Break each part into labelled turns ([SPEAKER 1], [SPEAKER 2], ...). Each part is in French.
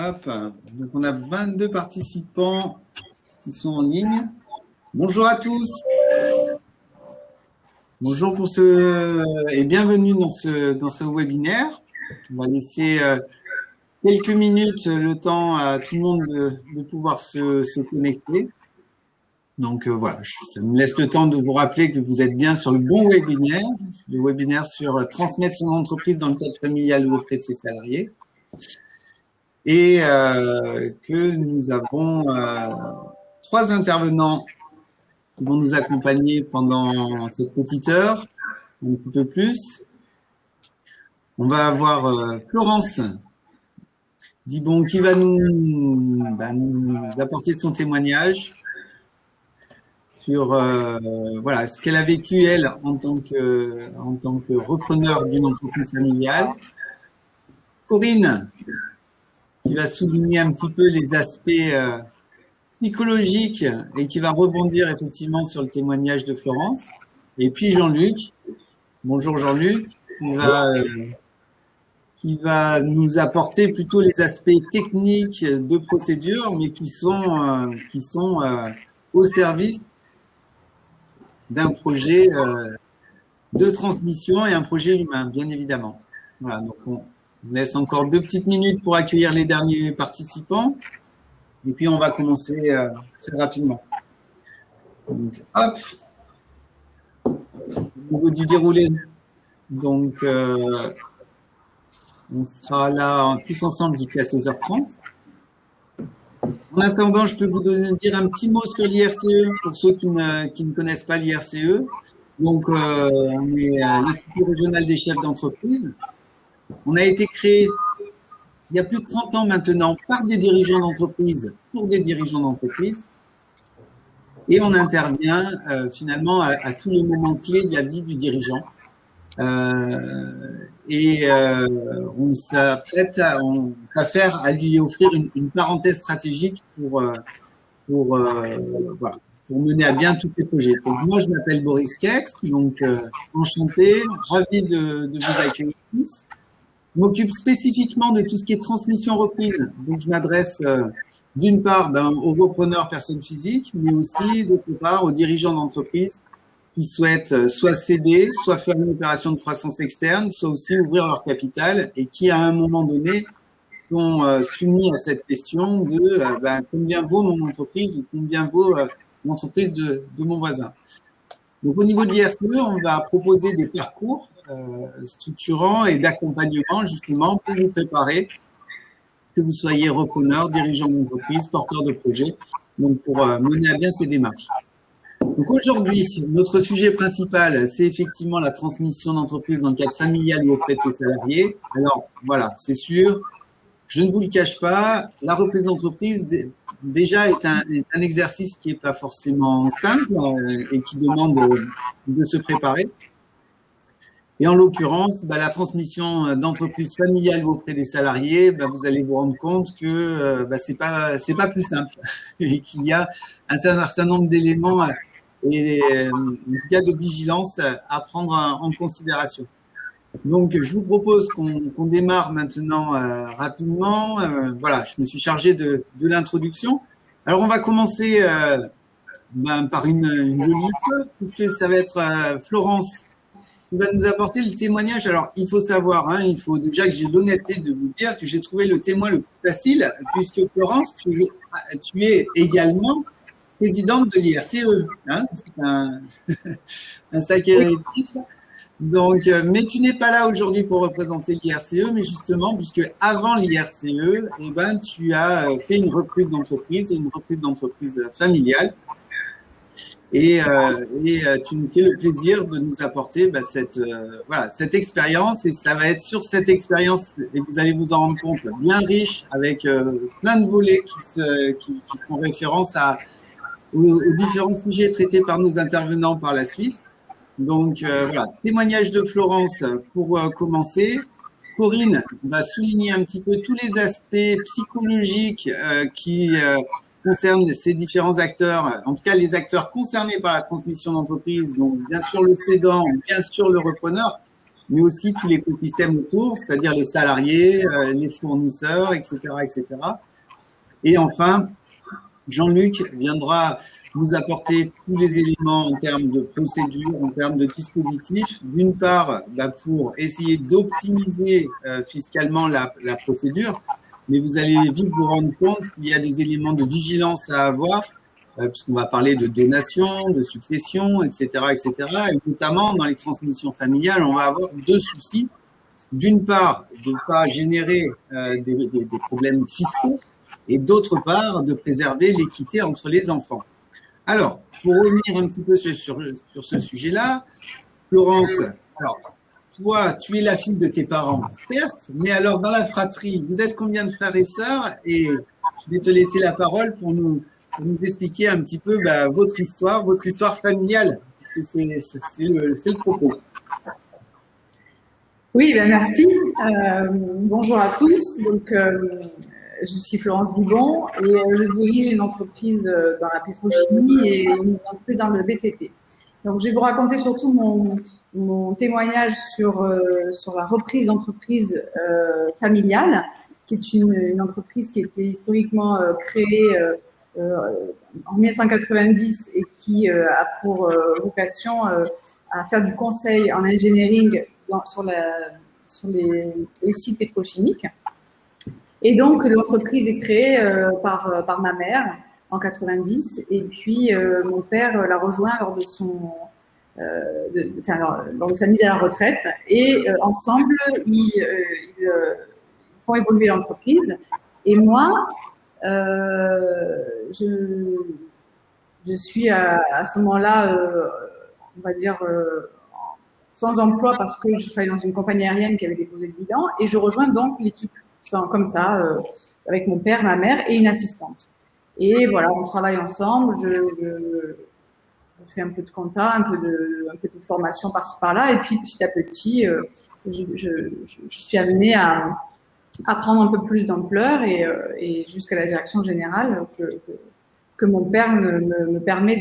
[SPEAKER 1] Hop. Donc, on a 22 participants qui sont en ligne. Bonjour à tous. Bonjour pour et bienvenue dans ce webinaire. On va laisser quelques minutes le temps à tout le monde de pouvoir se connecter. Donc voilà, ça me laisse le temps de vous rappeler que vous êtes bien sur le bon webinaire, le webinaire sur transmettre son entreprise dans le cadre familial ou auprès de ses salariés. Et que nous avons 3 intervenants qui vont nous accompagner pendant cette petite heure, un petit peu plus. On va avoir Florence Dibon qui va nous apporter son témoignage sur voilà, ce qu'elle a vécu, elle, en tant que repreneur d'une entreprise familiale. Corinne, qui va souligner un petit peu les aspects psychologiques et qui va rebondir effectivement sur le témoignage de Florence. Et puis Jean-Luc, bonjour Jean-Luc, qui va nous apporter plutôt les aspects techniques de procédure, mais qui sont au service d'un projet de transmission et un projet humain, bien évidemment. Voilà, donc on laisse encore 2 petites minutes pour accueillir les derniers participants. Et puis, on va commencer très rapidement. Donc, hop. Au niveau du déroulé, donc, on sera là tous ensemble jusqu'à 16h30. En attendant, je peux vous dire un petit mot sur l'IRCE pour ceux qui ne connaissent pas l'IRCE. Donc, on est l'Institut régional des chefs d'entreprise. On a été créé il y a plus de 30 ans maintenant par des dirigeants d'entreprise, pour des dirigeants d'entreprise. Et on intervient finalement à tous les moments clés de la vie du dirigeant. On s'apprête à lui offrir une parenthèse stratégique pour mener à bien tous les projets. Donc, moi, je m'appelle Boris Kex, donc enchanté, ravi de vous accueillir tous. Je m'occupe spécifiquement de tout ce qui est transmission reprise. Donc, je m'adresse d'une part aux repreneurs personnes physiques, mais aussi d'autre part aux dirigeants d'entreprise qui souhaitent soit céder, soit faire une opération de croissance externe, soit aussi ouvrir leur capital et qui, à un moment donné, sont soumis à cette question de combien vaut mon entreprise ou combien vaut l'entreprise de mon voisin. Donc, au niveau de l'IRCE, on va proposer des parcours structurants et d'accompagnement, justement, pour vous préparer, que vous soyez repreneur, dirigeant d'entreprise, porteur de projet, donc pour mener à bien ces démarches. Donc, aujourd'hui, notre sujet principal, c'est effectivement la transmission d'entreprise dans le cadre familial ou auprès de ses salariés. Alors, voilà, c'est sûr, je ne vous le cache pas, la reprise d'entreprise, déjà, est un exercice qui n'est pas forcément simple et qui demande de se préparer. Et en l'occurrence, la transmission d'entreprise familiale auprès des salariés, vous allez vous rendre compte que c'est pas plus simple et qu'il y a un certain nombre d'éléments et en tout cas de vigilance à prendre en considération. Donc, je vous propose qu'on démarre maintenant rapidement. Voilà, je me suis chargé de l'introduction. Alors, on va commencer par une jolie histoire, puisque ça va être Florence qui va nous apporter le témoignage. Alors, il faut savoir, il faut déjà que j'ai l'honnêteté de vous dire que j'ai trouvé le témoin le plus facile, puisque Florence, tu es également présidente de l'IRCE. C'est un sacré titre. Donc, mais tu n'es pas là aujourd'hui pour représenter l'IRCE, mais justement, puisque avant l'IRCE, tu as fait une reprise d'entreprise familiale, et tu nous fais le plaisir de nous apporter cette expérience, et ça va être sur cette expérience, et vous allez vous en rendre compte, bien riche, avec plein de volets qui font référence aux différents sujets traités par nos intervenants par la suite. Donc, voilà, témoignage de Florence pour commencer. Corinne va souligner un petit peu tous les aspects psychologiques qui concernent ces différents acteurs, en tout cas les acteurs concernés par la transmission d'entreprise, donc bien sûr le cédant, bien sûr le repreneur, mais aussi tout l'écosystème autour, c'est-à-dire les salariés, les fournisseurs, etc., etc. Et enfin, Jean-Luc viendra nous apporter tous les éléments en termes de procédure, en termes de dispositifs. D'une part, pour essayer d'optimiser fiscalement la procédure, mais vous allez vite vous rendre compte qu'il y a des éléments de vigilance à avoir, puisqu'on va parler de donation, de succession, etc., etc. Et notamment dans les transmissions familiales, on va avoir deux soucis. D'une part, de ne pas générer des problèmes fiscaux, et d'autre part, de préserver l'équité entre les enfants. Alors, pour revenir un petit peu sur ce sujet-là, Florence, alors, toi, tu es la fille de tes parents, certes, mais alors dans la fratrie, vous êtes combien de frères et sœurs? Et je vais te laisser la parole pour nous expliquer un petit peu votre histoire familiale, parce que c'est le propos.
[SPEAKER 2] Oui, ben merci. Bonjour à tous. Donc, je suis Florence Dibon et je dirige une entreprise dans la pétrochimie et une entreprise dans le BTP. Donc, je vais vous raconter surtout mon témoignage sur la reprise d'entreprise familiale, qui est une entreprise qui a été historiquement créée en 1990 et qui a pour vocation à faire du conseil en engineering sur les sites pétrochimiques. Et donc, l'entreprise est créée par ma mère en 90, et puis mon père l'a rejoint lors de lors de sa mise à la retraite, et ensemble, ils font évoluer l'entreprise. Et moi, je suis à ce moment-là, on va dire, sans emploi parce que je travaillais dans une compagnie aérienne qui avait déposé le bilan, et je rejoins donc l'équipe comme ça, avec mon père, ma mère et une assistante. Et voilà, on travaille ensemble, je fais un peu de compta, un peu de formation par-ci par-là, et puis petit à petit, je suis amenée à prendre un peu plus d'ampleur et jusqu'à la direction générale que mon père me permet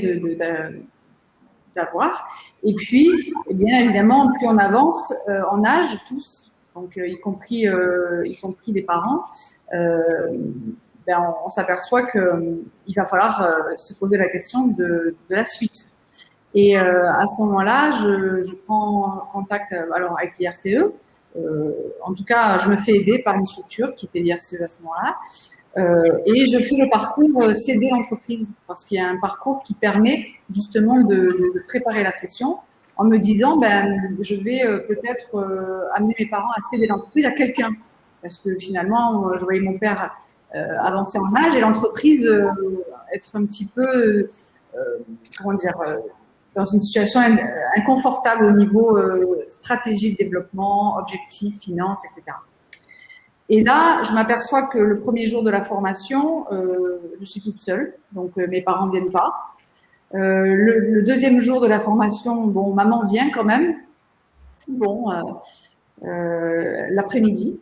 [SPEAKER 2] d'avoir. Et puis, eh bien évidemment, plus on avance en âge, tous, donc y compris les parents, on s'aperçoit qu'il va falloir se poser la question de la suite. Et à ce moment-là, je prends contact alors avec l'IRCE. En tout cas, je me fais aider par une structure qui était l'IRCE à ce moment-là. Et je fais le parcours céder l'entreprise, parce qu'il y a un parcours qui permet justement de préparer la session en me disant je vais peut-être amener mes parents à céder l'entreprise à quelqu'un, parce que finalement je voyais mon père avancer en âge et l'entreprise être un petit peu dans une situation inconfortable au niveau stratégie de développement, objectifs, finances, etc. Et là, je m'aperçois que le premier jour de la formation, je suis toute seule, donc mes parents viennent pas. Le deuxième jour de la formation, bon, maman vient quand même. Bon, l'après-midi.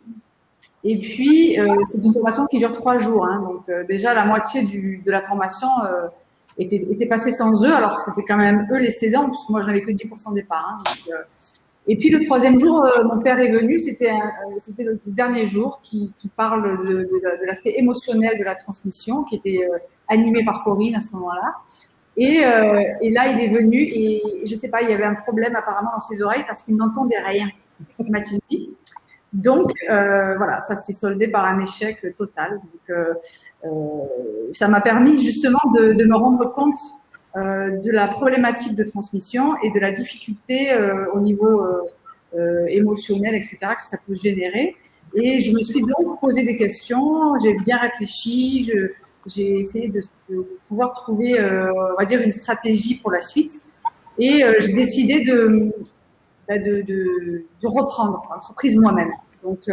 [SPEAKER 2] Et puis, c'est une formation qui dure 3 jours. Hein, donc déjà, la moitié de la formation était passée sans eux, alors que c'était quand même eux les cédants, puisque moi, je n'avais que 10% des parts. Hein, donc, et puis le troisième jour, mon père est venu, c'était le dernier jour qui parle de l'aspect émotionnel de la transmission, qui était animé par Corinne à ce moment-là. Et là, il est venu et je sais pas, il y avait un problème apparemment dans ses oreilles parce qu'il n'entendait rien, m'a-t-il dit. Donc voilà, ça s'est soldé par un échec total. Donc ça m'a permis justement de me rendre compte de la problématique de transmission et de la difficulté au niveau émotionnel, etc., que ça peut générer. Et je me suis donc posé des questions, j'ai bien réfléchi, j'ai essayé de pouvoir trouver, on va dire, une stratégie pour la suite. Et j'ai décidé de reprendre l'entreprise moi-même. Donc,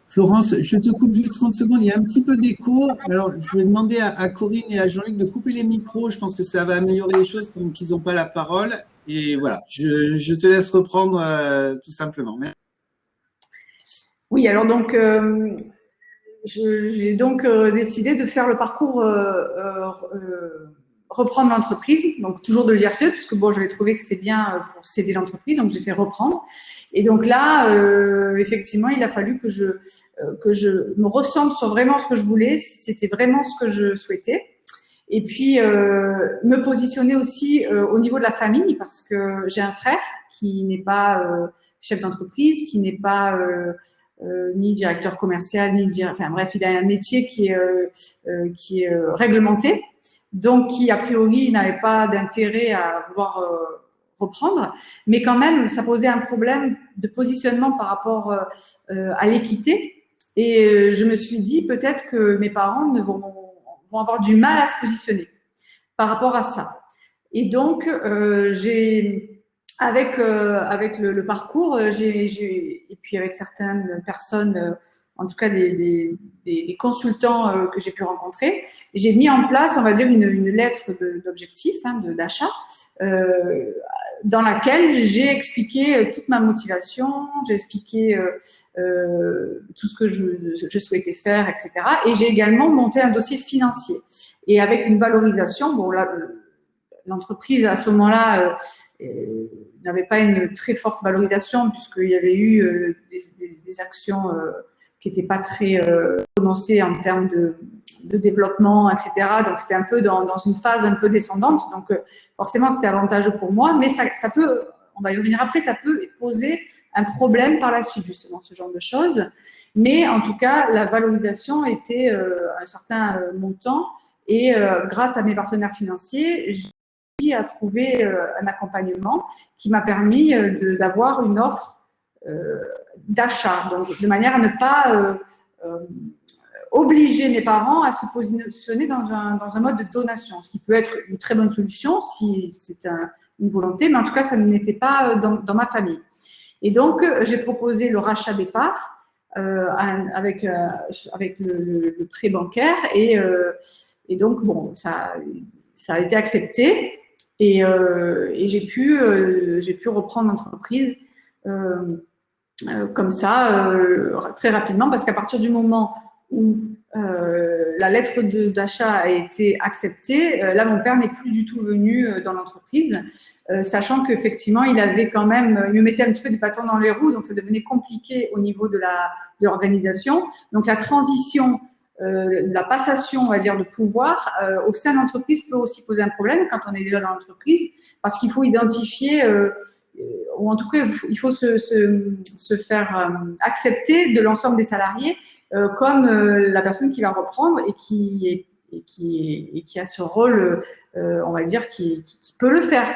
[SPEAKER 1] Florence, je te coupe juste 30 secondes, il y a un petit peu d'écho. Alors, je vais demander à Corinne et à Jean-Luc de couper les micros. Je pense que ça va améliorer les choses tant qu'ils n'ont pas la parole. Et voilà, je te laisse reprendre tout simplement. Merci.
[SPEAKER 2] Oui, alors donc, j'ai donc décidé de faire le parcours reprendre l'entreprise, donc toujours de l'IRCE, puisque bon, j'avais trouvé que c'était bien pour céder l'entreprise, donc j'ai fait reprendre. Et donc là, effectivement, il a fallu que je me recentre sur vraiment ce que je voulais, si c'était vraiment ce que je souhaitais. Et puis me positionner aussi au niveau de la famille, parce que j'ai un frère qui n'est pas chef d'entreprise, qui n'est pas ni directeur commercial, enfin bref, il a un métier qui est réglementé, donc qui a priori n'avait pas d'intérêt à vouloir reprendre, mais quand même ça posait un problème de positionnement par rapport à l'équité, et je me suis dit peut-être que mes parents vont avoir du mal à se positionner par rapport à ça. Et donc avec le parcours, et puis avec certaines personnes, en tout cas des consultants que j'ai pu rencontrer, j'ai mis en place, on va dire, une lettre d'objectif, d'achat, dans laquelle j'ai expliqué toute ma motivation, j'ai expliqué tout ce que je souhaitais faire, etc. Et j'ai également monté un dossier financier. Et avec une valorisation, bon là, l'entreprise à ce moment-là n'avait pas une très forte valorisation, puisqu'il y avait eu des actions qui n'étaient pas très prononcées en termes de développement, etc. Donc c'était un peu dans une phase un peu descendante. Donc forcément c'était avantageux pour moi, mais ça peut, on va y revenir après, ça peut poser un problème par la suite, justement, ce genre de choses. Mais en tout cas, la valorisation était un certain montant, et grâce à mes partenaires financiers, j'ai réussi à trouver un accompagnement qui m'a permis d'avoir une offre d'achat, donc de manière à ne pas obliger mes parents à se positionner dans un mode de donation, ce qui peut être une très bonne solution si c'est une volonté, mais en tout cas, ça n'était pas dans ma famille. Et donc, j'ai proposé le rachat des parts avec le prêt bancaire, et donc, bon, ça a été accepté, et j'ai pu reprendre l'entreprise comme ça, très rapidement, parce qu'à partir du moment où la lettre d'achat a été acceptée, là, mon père n'est plus du tout venu dans l'entreprise, sachant qu'effectivement, il me mettait un petit peu des bâtons dans les roues, donc ça devenait compliqué au niveau de l'organisation. Donc, la transition, la passation, on va dire, de pouvoir au sein de l'entreprise peut aussi poser un problème quand on est déjà dans l'entreprise, parce qu'il faut identifier ou en tout cas, il faut se faire accepter de l'ensemble des salariés comme la personne qui va reprendre et qui a ce rôle, on va dire, qui peut le faire.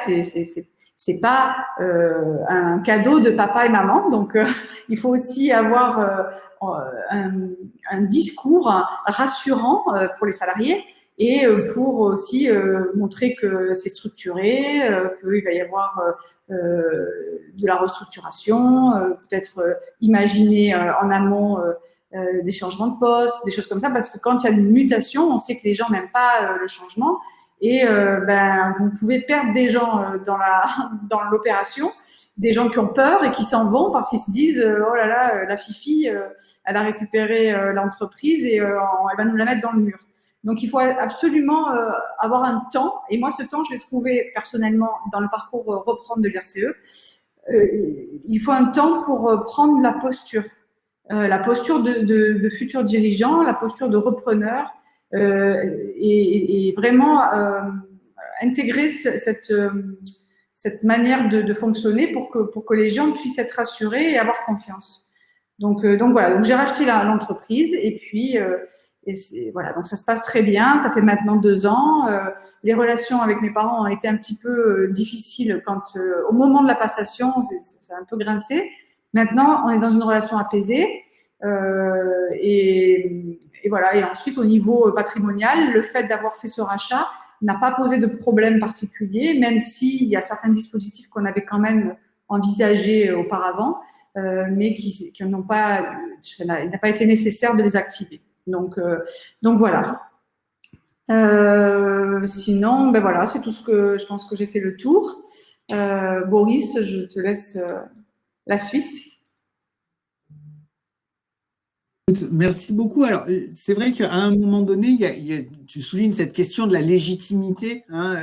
[SPEAKER 2] C'est pas un cadeau de papa et maman, donc il faut aussi avoir un discours rassurant pour les salariés, et pour aussi montrer que c'est structuré, qu'il va y avoir de la restructuration, peut-être imaginer en amont des changements de poste, des choses comme ça, parce que quand il y a une mutation, on sait que les gens n'aiment pas le changement, et vous pouvez perdre des gens dans l'opération, des gens qui ont peur et qui s'en vont parce qu'ils se disent oh là là, la Fifi, elle a récupéré l'entreprise et elle va nous la mettre dans le mur. Donc, il faut absolument avoir un temps. Et moi, ce temps, je l'ai trouvé personnellement dans le parcours reprendre de l'IRCE. Il faut un temps pour prendre la posture de futur dirigeant, la posture de repreneur, et vraiment intégrer cette manière de fonctionner pour que les gens puissent être rassurés et avoir confiance. Donc voilà. Donc j'ai racheté l'entreprise, et puis voilà, donc ça se passe très bien. Ça fait maintenant 2 ans. Les relations avec mes parents ont été un petit peu difficiles au moment de la passation, c'est un peu grincé. Maintenant, on est dans une relation apaisée. Et voilà. Et ensuite, au niveau patrimonial, le fait d'avoir fait ce rachat n'a pas posé de problème particulier, même s'il y a certains dispositifs qu'on avait quand même envisagés auparavant, mais qui n'ont pas, il n'a pas été nécessaire de les activer. Donc voilà. Sinon, ben voilà, c'est tout ce que je pense que j'ai fait le tour. Boris, je te laisse la suite.
[SPEAKER 1] Merci beaucoup. Alors, c'est vrai qu'à un moment donné, tu soulignes cette question de la légitimité, hein.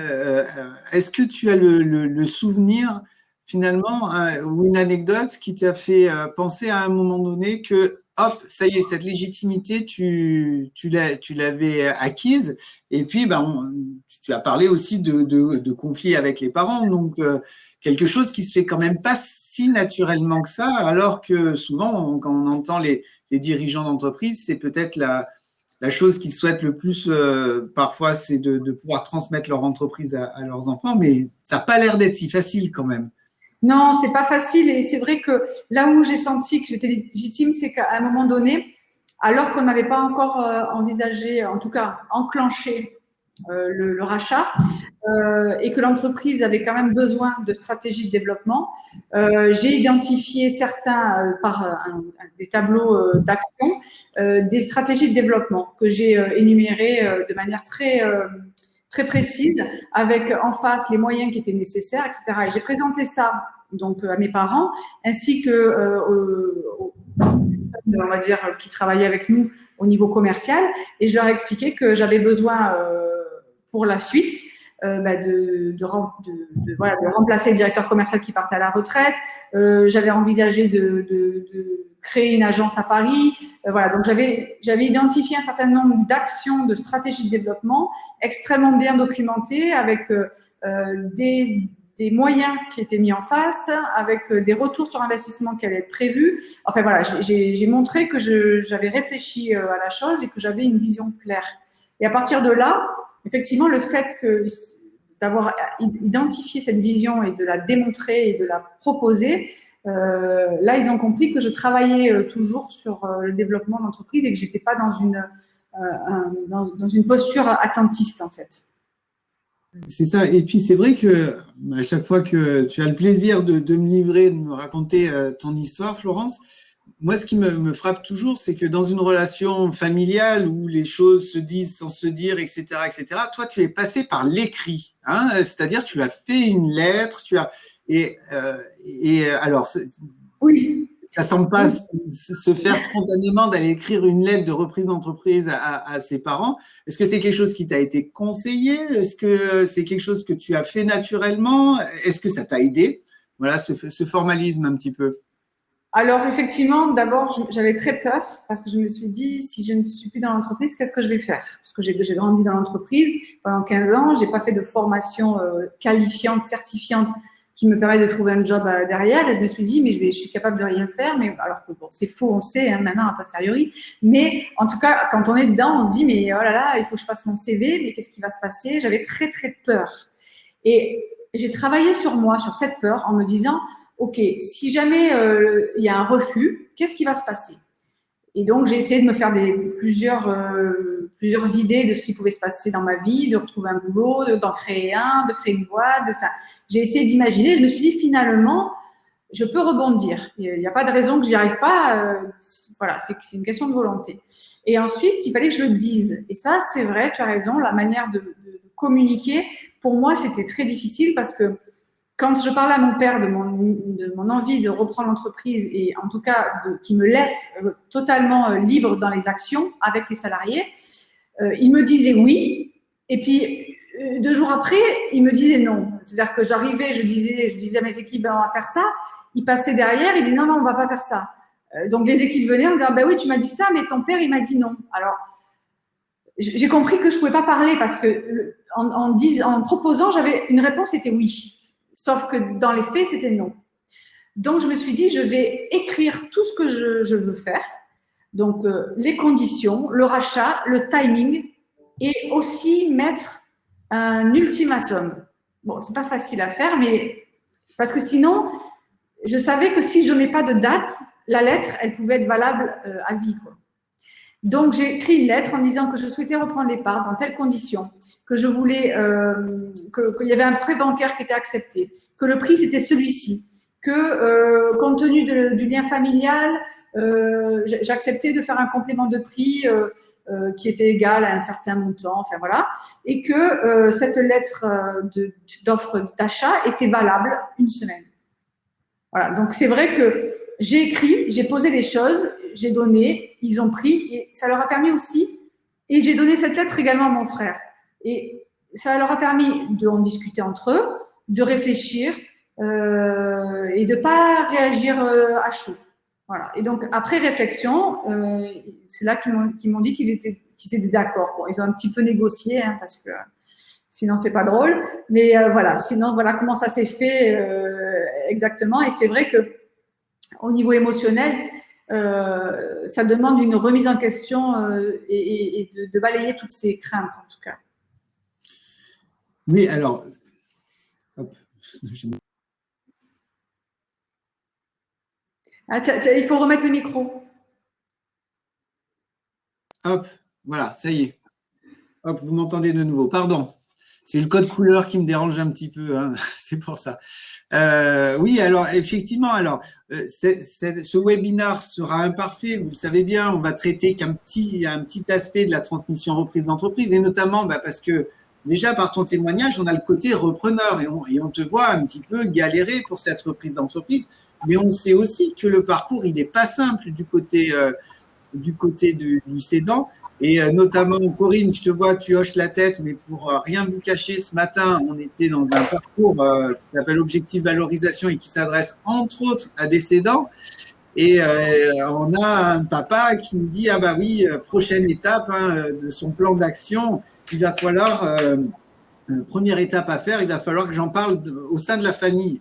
[SPEAKER 1] Est-ce que tu as le souvenir, finalement, hein, ou une anecdote qui t'a fait penser à un moment donné que, hop, ça y est, cette légitimité, tu l'avais acquise. Et puis, ben, tu as parlé aussi de conflits avec les parents. Donc, quelque chose qui se fait quand même pas si naturellement que ça, alors que souvent, quand on entend les dirigeants d'entreprise, c'est peut-être la chose qu'ils souhaitent le plus parfois, c'est de pouvoir transmettre leur entreprise à leurs enfants, mais ça n'a pas l'air d'être si facile quand même.
[SPEAKER 2] Non, c'est pas facile et c'est vrai que là où j'ai senti que j'étais légitime, c'est qu'à un moment donné, alors qu'on n'avait pas encore envisagé, en tout cas enclenché le rachat, et que l'entreprise avait quand même besoin de stratégies de développement, j'ai identifié certains par des tableaux d'action, des stratégies de développement que j'ai énumérées de manière très précise, avec en face les moyens qui étaient nécessaires, etc. Et j'ai présenté ça donc à mes parents, ainsi que on va dire qui travaillaient avec nous au niveau commercial, et je leur ai expliqué que j'avais besoin pour la suite voilà, de remplacer le directeur commercial qui partait à la retraite. J'avais envisagé de créer une agence à Paris. Voilà, donc j'avais identifié un certain nombre d'actions, de stratégies de développement extrêmement bien documentées, avec des moyens qui étaient mis en face, avec des retours sur investissement qui allaient être prévus. Enfin voilà, j'ai montré que j'avais réfléchi à la chose et que j'avais une vision claire. Et à partir de là, effectivement, le fait d'avoir identifié cette vision et de la démontrer et de la proposer, là, ils ont compris que je travaillais toujours sur le développement d'entreprise et que j'étais pas dans une posture attentiste, en fait.
[SPEAKER 1] C'est ça. Et puis c'est vrai que à chaque fois que tu as le plaisir de me livrer, de me raconter ton histoire, Florence, moi ce qui me frappe toujours, c'est que dans une relation familiale où les choses se disent sans se dire, etc., etc., toi tu es passé par l'écrit, hein, c'est-à-dire tu as fait une lettre, et alors
[SPEAKER 2] Oui.
[SPEAKER 1] ça semble pas se faire spontanément d'aller écrire une lettre de reprise d'entreprise à ses parents. Est-ce que c'est quelque chose qui t'a été conseillé? Est-ce que c'est quelque chose que tu as fait naturellement? Est-ce que ça t'a aidé? Voilà, ce formalisme un petit peu.
[SPEAKER 2] Alors effectivement, d'abord, j'avais très peur parce que je me suis dit, si je ne suis plus dans l'entreprise, qu'est-ce que je vais faire? Parce que j'ai grandi dans l'entreprise pendant 15 ans, j'ai pas fait de formation qualifiante, certifiante qui me permet de trouver un job derrière. Et je me suis dit, mais je suis capable de rien faire. Mais alors que bon, c'est faux, on le sait hein, maintenant a posteriori. Mais en tout cas, quand on est dedans, on se dit, mais oh là là, il faut que je fasse mon CV. Mais qu'est-ce qui va se passer? J'avais très très peur. Et j'ai travaillé sur moi, sur cette peur, en me disant, OK, si jamais il y a un refus, qu'est-ce qui va se passer? Et donc, j'ai essayé de me faire plusieurs idées de ce qui pouvait se passer dans ma vie, de retrouver un boulot, d'en créer un, de créer une boîte. J'ai essayé d'imaginer. Je me suis dit, finalement, je peux rebondir. Il n'y a pas de raison que j'y arrive pas. Voilà, c'est une question de volonté. Et ensuite, il fallait que je le dise. Et ça, c'est vrai, tu as raison, la manière de communiquer, pour moi, c'était très difficile parce que quand je parlais à mon père de mon envie de reprendre l'entreprise et en tout cas qui me laisse totalement libre dans les actions avec les salariés, il me disait oui. Et puis 2 jours après, il me disait non. C'est-à-dire que j'arrivais, je disais à mes équipes, ben, on va faire ça. Ils passaient derrière, ils disaient non, non, on va pas faire ça. Donc les équipes venaient en me disant, ben oui, tu m'as dit ça, mais ton père, il m'a dit non. Alors, j'ai compris que je pouvais pas parler parce que en proposant, j'avais une réponse, c'était oui. Sauf que dans les faits, c'était non. Donc, je me suis dit, je vais écrire tout ce que je veux faire. Donc, les conditions, le rachat, le timing et aussi mettre un ultimatum. Bon, c'est pas facile à faire, mais parce que sinon, je savais que si je n'ai pas de date, la lettre, elle pouvait être valable à vie, quoi. Donc, j'ai écrit une lettre en disant que je souhaitais reprendre les parts dans telles conditions, que je voulais qu'il y avait un prêt bancaire qui était accepté, que le prix c'était celui-ci, que compte tenu du lien familial, j'acceptais de faire un complément de prix qui était égal à un certain montant, enfin voilà, et que cette lettre d'offre d'achat était valable 1 semaine. Voilà, donc c'est vrai que j'ai écrit, j'ai posé les choses, j'ai donné. ils ont pris et ça leur a permis aussi, et j'ai donné cette lettre également à mon frère. Et ça leur a permis d'en discuter entre eux, de réfléchir et de pas réagir à chaud. Voilà. Et donc, après réflexion, c'est là qu'ils m'ont dit qu'ils étaient d'accord. Bon, ils ont un petit peu négocié, hein, parce que sinon, c'est pas drôle. Mais voilà, sinon, voilà comment ça s'est fait exactement. Et c'est vrai que au niveau émotionnel, ça demande une remise en question et de balayer toutes ces craintes, en tout cas.
[SPEAKER 1] Oui, alors, hop.
[SPEAKER 2] Ah, tiens, il faut remettre le micro.
[SPEAKER 1] Hop, voilà, ça y est. Hop, vous m'entendez de nouveau. Pardon. C'est le code couleur qui me dérange un petit peu, hein. C'est pour ça. Oui, alors effectivement, ce webinaire sera imparfait, vous le savez bien, on va traiter un petit aspect de la transmission reprise d'entreprise, et notamment parce que déjà par ton témoignage, on a le côté repreneur et on te voit un petit peu galérer pour cette reprise d'entreprise, mais on sait aussi que le parcours, il n'est pas simple du côté du cédant. Et notamment, Corinne, je te vois, tu hoches la tête, mais pour rien vous cacher, ce matin, on était dans un parcours qui s'appelle Objectif Valorisation et qui s'adresse entre autres à des cédants. Et on a un papa qui nous dit, ah bah oui, prochaine étape de son plan d'action, il va falloir, première étape à faire, il va falloir que j'en parle au sein de la famille.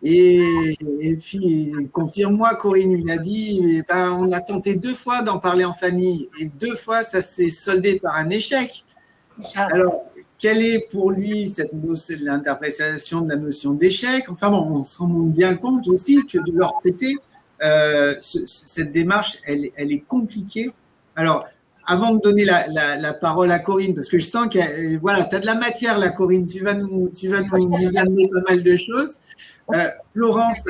[SPEAKER 1] Et puis, confirme-moi, Corinne, il a dit, on a tenté 2 fois d'en parler en famille et 2 fois, ça s'est soldé par un échec. Alors, quelle est pour lui l'interprétation de la notion d'échec? Enfin bon, on se rend bien compte aussi que de leur côté, cette démarche, elle est compliquée. Alors, avant de donner la parole à Corinne, parce que je sens que voilà, tu as de la matière là, Corinne, tu vas nous amener pas mal de choses. Florence,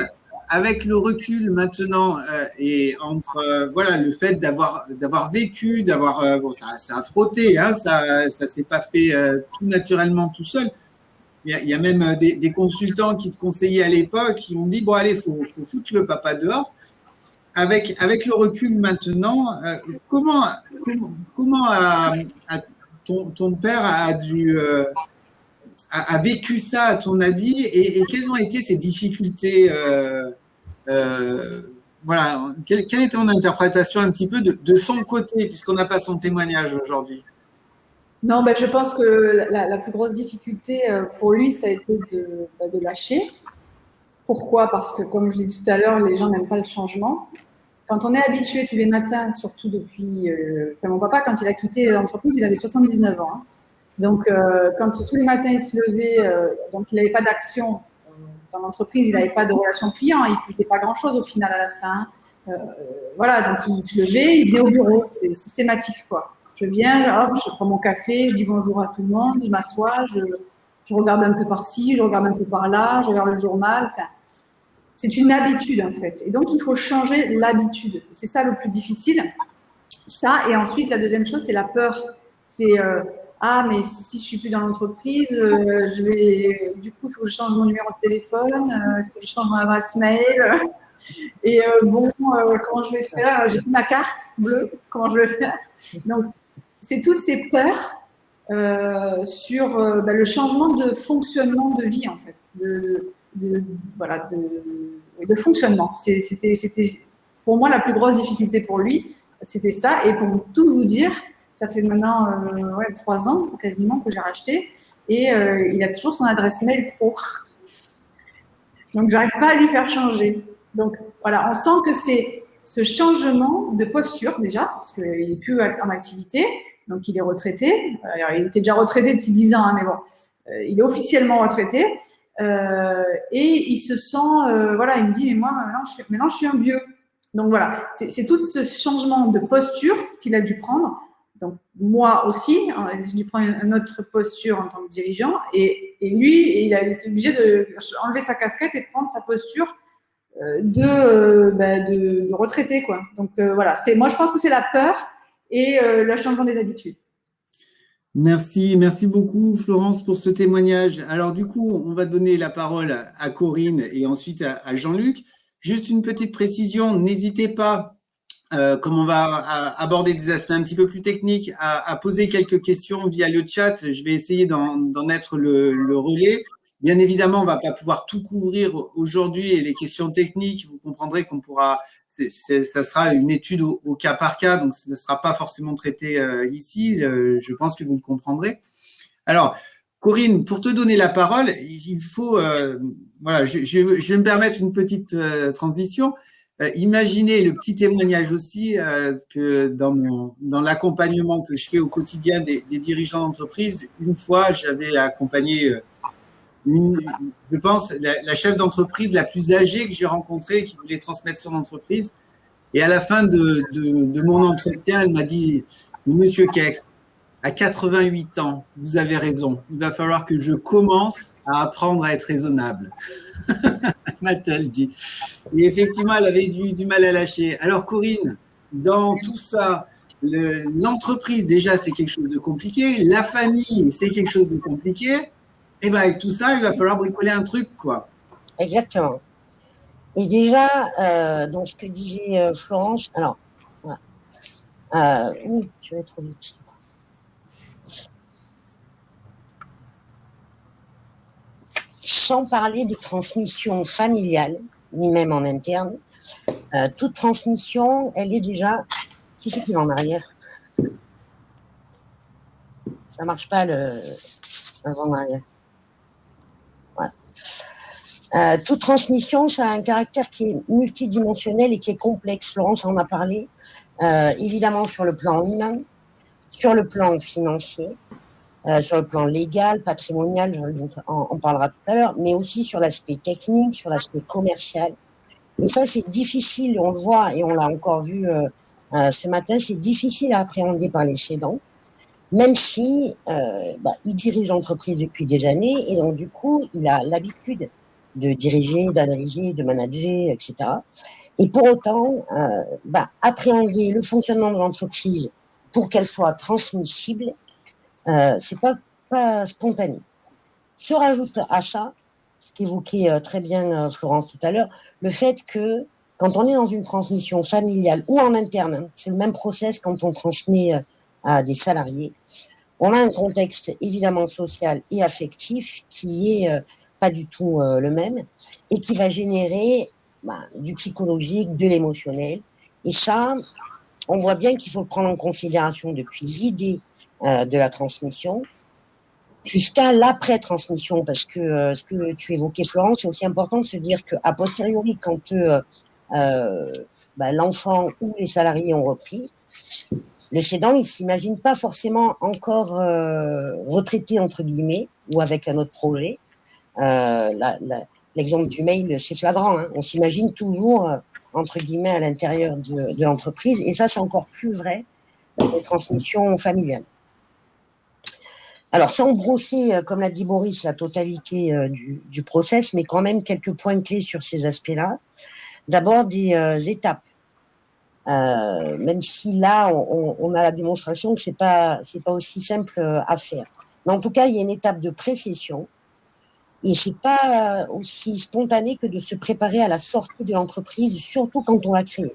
[SPEAKER 1] avec le recul maintenant et entre voilà le fait d'avoir vécu, bon, ça a frotté, hein, ça s'est pas fait tout naturellement tout seul. Il y a même des consultants qui te conseillaient à l'époque qui m'ont dit bon allez, faut foutre le papa dehors. Avec le recul maintenant, comment ton père a vécu ça à ton avis et quelles ont été ses difficultés voilà, quelle est ton interprétation un petit peu de son côté puisqu'on n'a pas son témoignage aujourd'hui?
[SPEAKER 2] Non, ben, je pense que la plus grosse difficulté pour lui, ça a été de lâcher. Pourquoi? Parce que, comme je disais tout à l'heure, les gens n'aiment pas le changement. Quand on est habitué tous les matins, surtout depuis… mon papa, quand il a quitté l'entreprise, il avait 79 ans. Hein. Donc, quand tous les matins, il se levait, donc il n'avait pas d'action dans l'entreprise, il n'avait pas de relation client, il ne faisait pas grand-chose au final à la fin. Voilà, donc il se levait, il venait au bureau, c'est systématique, quoi. Je viens, hop, je prends mon café, je dis bonjour à tout le monde, je m'assois, je regarde un peu par-ci, je regarde un peu par-là, je regarde le journal, enfin… C'est une habitude, en fait. Et donc, il faut changer l'habitude. C'est ça le plus difficile. Ça, et ensuite, la deuxième chose, c'est la peur. C'est, mais si je suis plus dans l'entreprise, du coup, il faut que je change mon numéro de téléphone, il faut que je change mon adresse mail. Et comment je vais faire? J'ai plus ma carte bleue, comment je vais faire? Donc, c'est toutes ces peurs sur le changement de fonctionnement de vie, en fait. De fonctionnement. C'était pour moi la plus grosse difficulté pour lui, c'était ça. Et pour tout vous dire, ça fait maintenant 3 ans quasiment que j'ai racheté et il a toujours son adresse mail pro. Donc j'arrive pas à lui faire changer. Donc voilà, on sent que c'est ce changement de posture déjà, parce qu'il n'est plus en activité, donc il est retraité. Alors, il était déjà retraité depuis 10 ans, hein, mais bon, il est officiellement retraité. Et il se sent, il me dit, mais moi, maintenant, je suis un vieux. Donc voilà, c'est tout ce changement de posture qu'il a dû prendre. Donc moi aussi, j'ai dû prendre une autre posture en tant que dirigeant. Et lui, il a été obligé d'enlever sa casquette et prendre sa posture de retraité, quoi. Donc voilà, moi je pense que c'est la peur et le changement des habitudes.
[SPEAKER 1] Merci beaucoup Florence pour ce témoignage. Alors du coup, on va donner la parole à Corinne et ensuite à Jean-Luc. Juste une petite précision, n'hésitez pas comme on va aborder des aspects un petit peu plus techniques, à poser quelques questions via le chat. Je vais essayer d'en être le relais. Bien évidemment, on ne va pas pouvoir tout couvrir aujourd'hui et les questions techniques, vous comprendrez qu'on pourra, ça sera une étude au cas par cas, donc ça ne sera pas forcément traité ici. Je pense que vous le comprendrez. Alors, Corinne, pour te donner la parole, il faut, voilà, je vais me permettre une petite transition. Imaginez le petit témoignage aussi que dans l'accompagnement que je fais au quotidien des dirigeants d'entreprise. Une fois, j'avais accompagné, je pense, la chef d'entreprise la plus âgée que j'ai rencontrée qui voulait transmettre son entreprise. Et à la fin de mon entretien, elle m'a dit, Monsieur Kex, à 88 ans, vous avez raison. Il va falloir que je commence à apprendre à être raisonnable, m'a-t-elle dit. Et effectivement, elle avait du mal à lâcher. Alors, Corinne, dans tout ça, l'entreprise, déjà, c'est quelque chose de compliqué. La famille, c'est quelque chose de compliqué. Et bien, avec tout ça, il va falloir bricoler un truc, quoi.
[SPEAKER 3] Exactement. Et déjà, dans ce que disait Florence, alors, voilà. Oui, tu vas trop vite. Sans parler des transmissions familiales, ni même en interne, toute transmission, elle est déjà. Qui c'est qui est en arrière? Ça marche pas le en arrière. Voilà. Toute transmission, ça a un caractère qui est multidimensionnel et qui est complexe. Florence en a parlé. Évidemment sur le plan humain, sur le plan financier, sur le plan légal, patrimonial, on parlera tout à l'heure, mais aussi sur l'aspect technique, sur l'aspect commercial. Et ça, c'est difficile, on le voit, et on l'a encore vu ce matin, c'est difficile à appréhender par les cédants, même si il dirige l'entreprise depuis des années, et donc du coup, il a l'habitude de diriger, d'analyser, de manager, etc. Et pour autant, appréhender le fonctionnement de l'entreprise pour qu'elle soit transmissible, c'est pas spontané. Se rajoute à ça, ce qu'évoquait très bien Florence tout à l'heure, le fait que quand on est dans une transmission familiale ou en interne, hein, c'est le même process quand on transmet à des salariés, on a un contexte évidemment social et affectif qui est pas du tout le même et qui va générer du psychologique, de l'émotionnel. Et ça, on voit bien qu'il faut le prendre en considération depuis l'idée de la transmission jusqu'à l'après-transmission, parce que ce que tu évoquais, Florence, c'est aussi important de se dire qu'à posteriori, quand l'enfant ou les salariés ont repris, le cédant, il ne s'imagine pas forcément encore retraité, entre guillemets, ou avec un autre projet. L'exemple du mail, c'est flagrant. Hein. On s'imagine toujours, entre guillemets, à l'intérieur de l'entreprise. Et ça, c'est encore plus vrai des transmissions familiales. Alors, sans brosser, comme l'a dit Boris, la totalité du process, mais quand même quelques points clés sur ces aspects-là. D'abord, des étapes. Même si là, on a la démonstration que c'est pas aussi simple à faire. Mais en tout cas, il y a une étape de précession. Et c'est pas aussi spontané que de se préparer à la sortie de l'entreprise, surtout quand on l'a créée.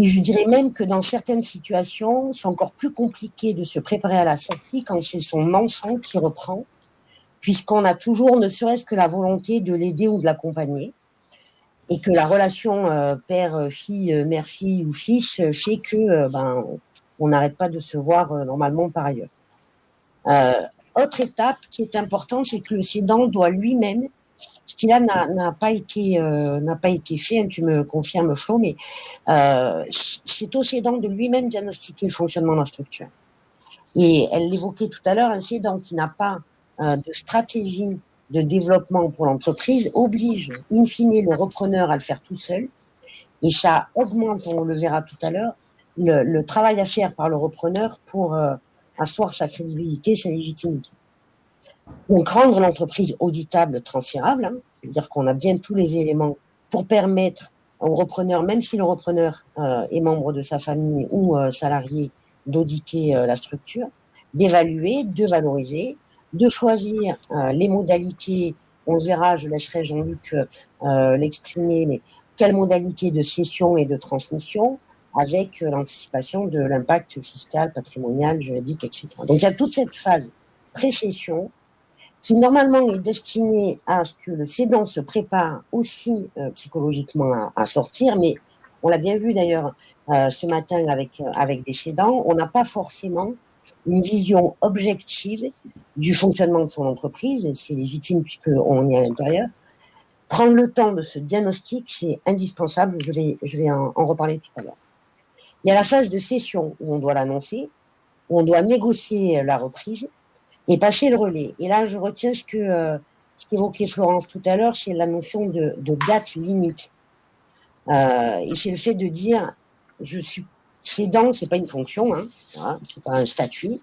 [SPEAKER 3] Et je dirais même que dans certaines situations, c'est encore plus compliqué de se préparer à la sortie quand c'est son enfant qui reprend, puisqu'on a toujours, ne serait-ce que la volonté de l'aider ou de l'accompagner, et que la relation père-fille, mère-fille ou fils fait que on n'arrête pas de se voir normalement par ailleurs. Autre étape qui est importante, c'est que le cédant doit lui-même, ce qui là n'a pas été fait, hein, tu me confirmes Flo, mais c'est au cédant de lui-même diagnostiquer le fonctionnement de la structure. Et elle l'évoquait tout à l'heure, un cédant qui n'a pas de stratégie de développement pour l'entreprise oblige in fine le repreneur à le faire tout seul, et ça augmente, on le verra tout à l'heure, le travail à faire par le repreneur pour asseoir sa crédibilité, sa légitimité. Donc, rendre l'entreprise auditable, transférable, hein, c'est-à-dire qu'on a bien tous les éléments pour permettre au repreneur, même si le repreneur est membre de sa famille ou salarié, d'auditer la structure, d'évaluer, de valoriser, de choisir les modalités. On le verra, je laisserai Jean-Luc l'exprimer, mais quelle modalité de cession et de transmission, avec l'anticipation de l'impact fiscal, patrimonial, juridique, etc. Donc il y a toute cette phase pré-cession qui normalement est destinée à ce que le cédant se prépare aussi psychologiquement à sortir, mais on l'a bien vu d'ailleurs ce matin avec des cédants, on n'a pas forcément une vision objective du fonctionnement de son entreprise, c'est légitime puisqu'on est à l'intérieur. Prendre le temps de ce diagnostic, c'est indispensable, je vais en reparler tout à l'heure. Il y a la phase de cession où on doit l'annoncer, où on doit négocier la reprise et passer le relais. Et là, je retiens ce qu'évoquait Florence tout à l'heure, c'est la notion de date limite. Et c'est le fait de dire, je suis cédant, c'est pas une fonction, hein, voilà, c'est pas un statut.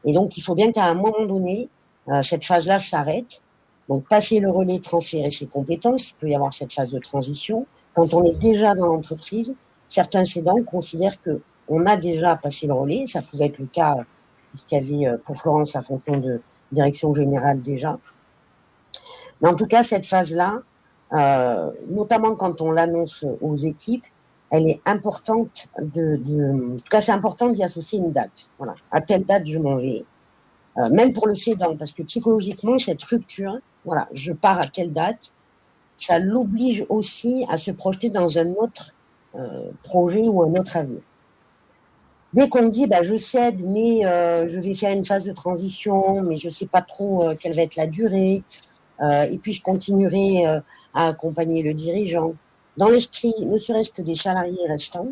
[SPEAKER 3] Et donc, il faut bien qu'à un moment donné, cette phase-là s'arrête. Donc, passer le relais, transférer ses compétences, il peut y avoir cette phase de transition. Quand on est déjà dans l'entreprise, certains cédants considèrent que on a déjà passé le relais. Ça pouvait être le cas, puisqu'il y avait pour Florence la fonction de direction générale déjà. Mais en tout cas, cette phase-là, notamment quand on l'annonce aux équipes, elle est importante en tout cas, c'est important d'y associer une date. Voilà. À telle date, je m'en vais. Même pour le cédant, parce que psychologiquement, cette rupture, voilà, je pars à telle date, ça l'oblige aussi à se projeter dans un autre projet ou un autre avenir. Dès qu'on dit, bah, je cède, mais je vais faire une phase de transition, mais je ne sais pas trop quelle va être la durée, et puis je continuerai à accompagner le dirigeant. Dans l'esprit, ne serait-ce que des salariés restants,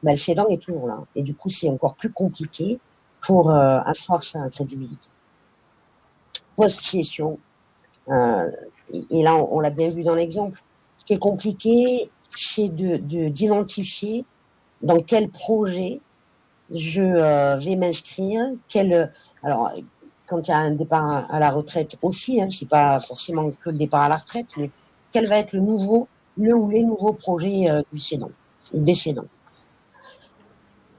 [SPEAKER 3] bah, le cédant est toujours là. Et du coup, c'est encore plus compliqué pour asseoir sa crédibilité. Post-cession, et là, on l'a bien vu dans l'exemple, ce qui est compliqué, c'est d'identifier dans quel projet je vais m'inscrire, alors, quand il y a un départ à la retraite aussi, hein, c'est pas forcément que le départ à la retraite, mais quel va être le ou les nouveaux projets du cédant, des cédants.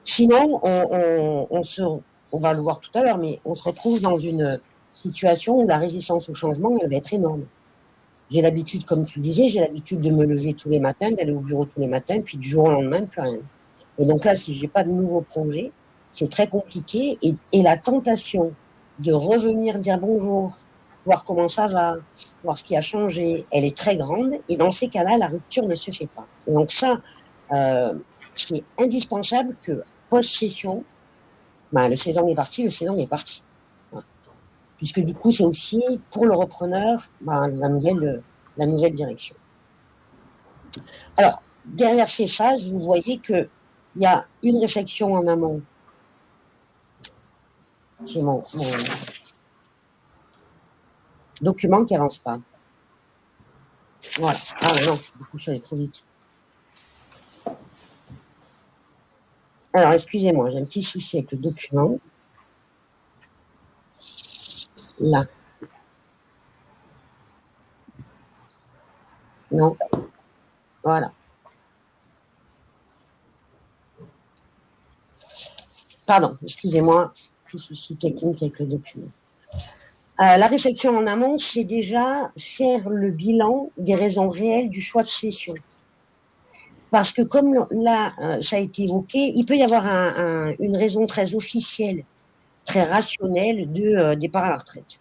[SPEAKER 3] Sinon, on va le voir tout à l'heure, mais on se retrouve dans une situation où la résistance au changement, elle va être énorme. J'ai l'habitude, comme tu le disais, j'ai l'habitude de me lever tous les matins, d'aller au bureau tous les matins, puis du jour au lendemain, plus rien. Et donc là, si j'ai pas de nouveaux projets, c'est très compliqué. Et la tentation de revenir dire bonjour, voir comment ça va, voir ce qui a changé, elle est très grande. Et dans ces cas-là, la rupture ne se fait pas. Et donc ça, c'est indispensable que post-session, ben, le cédant est parti, le cédant est parti. Voilà. Puisque du coup, c'est aussi pour le repreneur ben, la nouvelle direction. Alors, derrière ces phases, vous voyez qu'il y a une réflexion en amont. J'ai mon document qui avance pas. Voilà. Ah non, du coup, je suis allé trop vite. Alors, excusez-moi, j'ai un petit souci avec le document. Là. Non. Voilà. Pardon, excusez-moi, petit souci technique avec le document. La réflexion en amont, c'est déjà faire le bilan des raisons réelles du choix de cession. Parce que comme là, ça a été évoqué, il peut y avoir une raison très officielle, très rationnelle de départ à la retraite.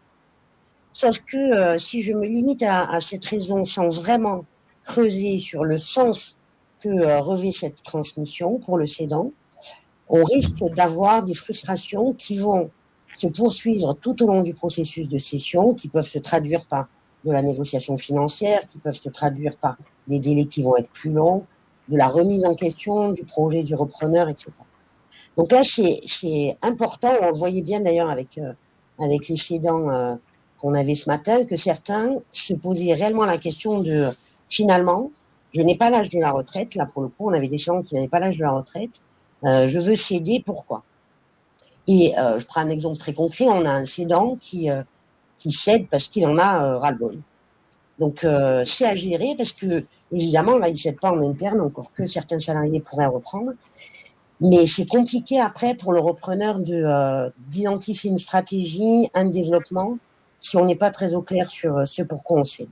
[SPEAKER 3] Sauf que si je me limite à cette raison sans vraiment creuser sur le sens que revêt cette transmission pour le cédant, on risque d'avoir des frustrations qui vont se poursuivre tout au long du processus de cession, qui peuvent se traduire par de la négociation financière, qui peuvent se traduire par des délais qui vont être plus longs, de la remise en question du projet du repreneur, etc. Donc là, c'est important, on le voyait bien d'ailleurs avec les cédants qu'on avait ce matin, que certains se posaient réellement la question de, finalement, je n'ai pas l'âge de la retraite, là pour le coup, on avait des cédants qui n'avaient pas l'âge de la retraite, je veux céder, pourquoi? Et je prends un exemple très concret, on a un cédant qui cède parce qu'il en a ras-le-bol. Donc c'est à gérer parce que, évidemment, là, il ne cède pas en interne, encore que certains salariés pourraient reprendre. Mais c'est compliqué après pour le repreneur d'identifier une stratégie, un développement, si on n'est pas très au clair sur ce pour quoi on cède.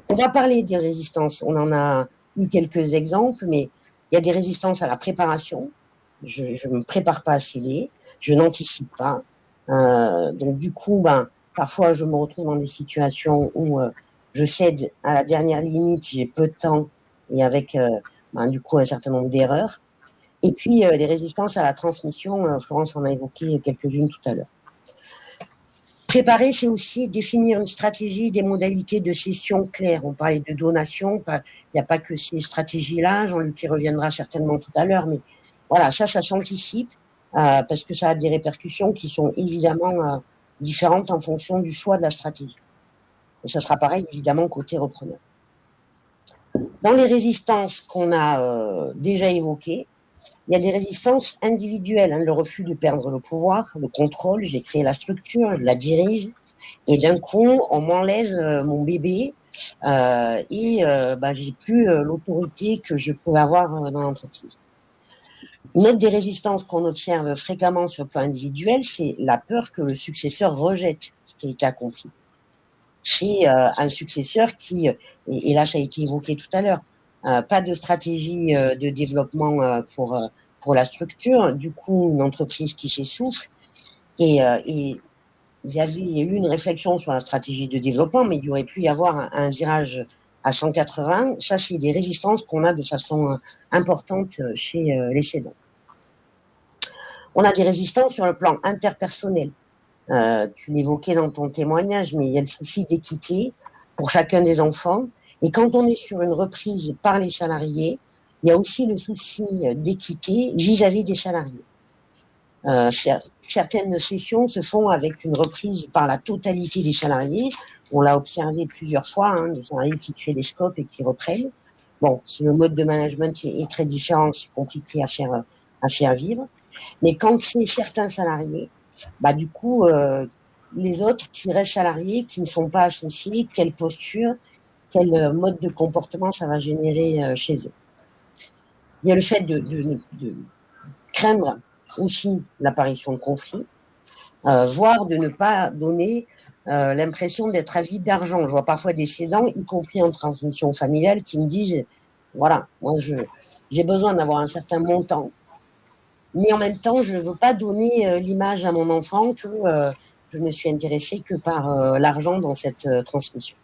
[SPEAKER 3] On va parler des résistances. On en a eu quelques exemples, mais il y a des résistances à la préparation. Je ne me prépare pas à céder, je n'anticipe pas. Donc du coup, parfois je me retrouve dans des situations où je cède à la dernière limite, j'ai peu de temps et avec du coup un certain nombre d'erreurs. Et puis des résistances à la transmission, Florence en a évoqué quelques-unes tout à l'heure. Préparer, c'est aussi définir une stratégie, des modalités de cession claires. On parlait de donation, il n'y a pas que ces stratégies-là, Jean-Luc y reviendra certainement tout à l'heure, mais voilà, ça s'anticipe parce que ça a des répercussions qui sont évidemment différentes en fonction du choix de la stratégie. Et ça sera pareil, évidemment, côté repreneur. Dans les résistances qu'on a déjà évoquées, il y a des résistances individuelles, le refus de perdre le pouvoir, le contrôle. J'ai créé la structure, je la dirige, et d'un coup, on m'enlève mon bébé et j'ai plus l'autorité que je pouvais avoir dans l'entreprise. Une autre des résistances qu'on observe fréquemment sur le plan individuel, c'est la peur que le successeur rejette ce qui a été accompli. C'est un successeur qui, et là ça a été évoqué tout à l'heure, pas de stratégie de développement pour la structure, du coup une entreprise qui s'essouffle, et il y avait eu une réflexion sur la stratégie de développement, mais il y aurait pu y avoir un virage à 180. Ça, c'est des résistances qu'on a de façon importante chez les cédants. On a des résistances sur le plan interpersonnel. Tu l'évoquais dans ton témoignage, mais il y a le souci d'équité pour chacun des enfants. Et quand on est sur une reprise par les salariés, il y a aussi le souci d'équité vis-à-vis des salariés. Certaines sessions se font avec une reprise par la totalité des salariés. On l'a observé plusieurs fois, des salariés qui créent des scopes et qui reprennent. Bon, si le mode de management est très différent, c'est compliqué à faire vivre. Mais quand c'est certains salariés, du coup, les autres qui restent salariés, qui ne sont pas associés, quelle posture, quel mode de comportement ça va générer chez eux. Il y a le fait de craindre aussi l'apparition de conflits, voire de ne pas donner l'impression d'être avide d'argent. Je vois parfois des cédants, y compris en transmission familiale, qui me disent, voilà, moi j'ai besoin d'avoir un certain montant, mais en même temps, je ne veux pas donner l'image à mon enfant que je ne suis intéressée que par l'argent dans cette transmission.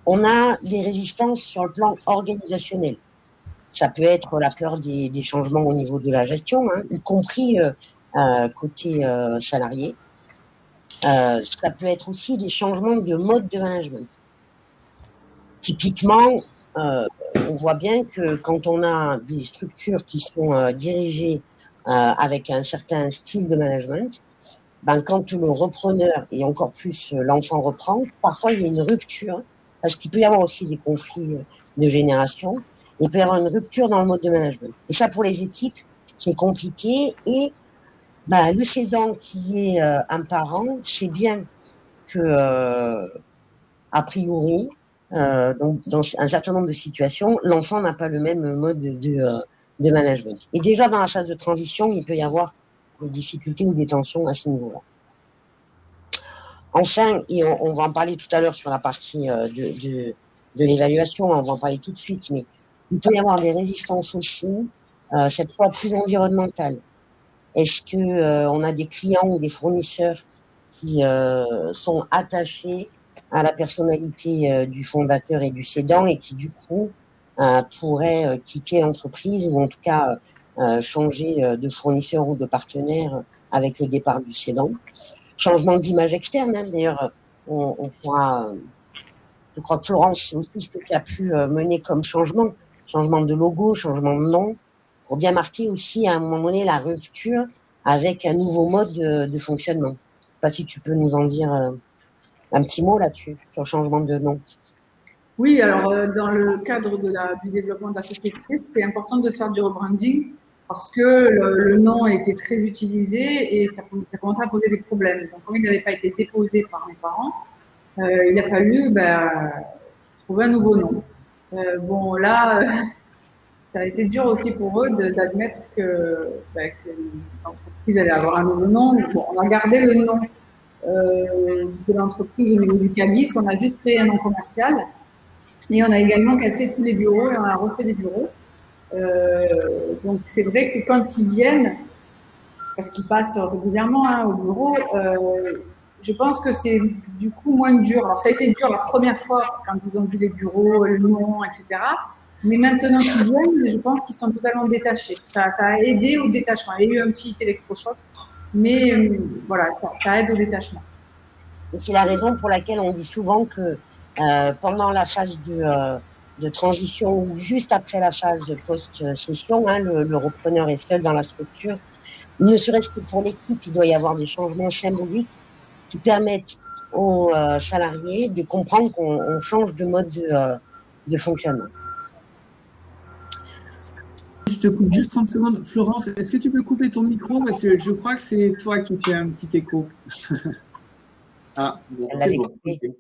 [SPEAKER 3] On a des résistances sur le plan organisationnel. Ça peut être la peur des changements au niveau de la gestion, y compris côté salarié. Ça peut être aussi des changements de mode de management. Typiquement, on voit bien que quand on a des structures qui sont dirigées avec un certain style de management, quand le repreneur et encore plus l'enfant reprend, parfois il y a une rupture, parce qu'il peut y avoir aussi des conflits de génération, il peut y avoir une rupture dans le mode de management. Et ça, pour les équipes, c'est compliqué. Et le cédant qui est un parent sait bien que, a priori, donc dans un certain nombre de situations, l'enfant n'a pas le même mode de management. Et déjà, dans la phase de transition, il peut y avoir des difficultés ou des tensions à ce niveau-là. Enfin, et on va en parler tout à l'heure sur la partie de l'évaluation, on va en parler tout de suite, mais il peut y avoir des résistances aussi, cette fois plus environnementales. Est-ce que on a des clients ou des fournisseurs qui sont attachés à la personnalité du fondateur et du cédant et qui du coup pourraient quitter l'entreprise ou en tout cas changer de fournisseur ou de partenaire avec le départ du cédant. Changement d'image externe, d'ailleurs, on pourra, je crois que Florence, c'est aussi ce que tu as pu mener comme changement de logo, changement de nom, pour bien marquer aussi à un moment donné la rupture avec un nouveau mode de fonctionnement. Je ne sais pas si tu peux nous en dire un petit mot là-dessus, sur le changement de nom.
[SPEAKER 2] Oui, alors dans le cadre du développement de la société, c'est important de faire du rebranding parce que le nom était très utilisé et ça commençait à poser des problèmes. Donc, comme il n'avait pas été déposé par mes parents, il a fallu trouver un nouveau nom. Bon, là, ça a été dur aussi pour eux d'admettre que l'entreprise allait avoir un nouveau nom. Bon, on a gardé le nom de l'entreprise au niveau du CABIS, on a juste créé un nom commercial. Et on a également cassé tous les bureaux et on a refait les bureaux. Donc c'est vrai que quand ils viennent, parce qu'ils passent régulièrement au bureau, je pense que c'est du coup moins dur. Alors ça a été dur la première fois quand ils ont vu les bureaux, le nom, etc. Mais maintenant qu'ils viennent, je pense qu'ils sont totalement détachés. Ça a aidé au détachement. Il y a eu un petit électrochoc, mais voilà, ça aide au détachement.
[SPEAKER 3] Et c'est la raison pour laquelle on dit souvent que pendant la phase de transition ou juste après la phase de post-session, hein, le repreneur est seul dans la structure. Ne serait-ce que pour l'équipe, il doit y avoir des changements symboliques qui permettent aux salariés de comprendre qu'on change de mode de fonctionnement.
[SPEAKER 1] Je te coupe juste 30 secondes. Florence, est-ce que tu peux couper ton micro? Parce que je crois que c'est toi qui fais un petit écho. Ah, bon,
[SPEAKER 3] Elle
[SPEAKER 1] c'est
[SPEAKER 3] l'avait
[SPEAKER 1] bon.
[SPEAKER 3] coupé.
[SPEAKER 1] Okay.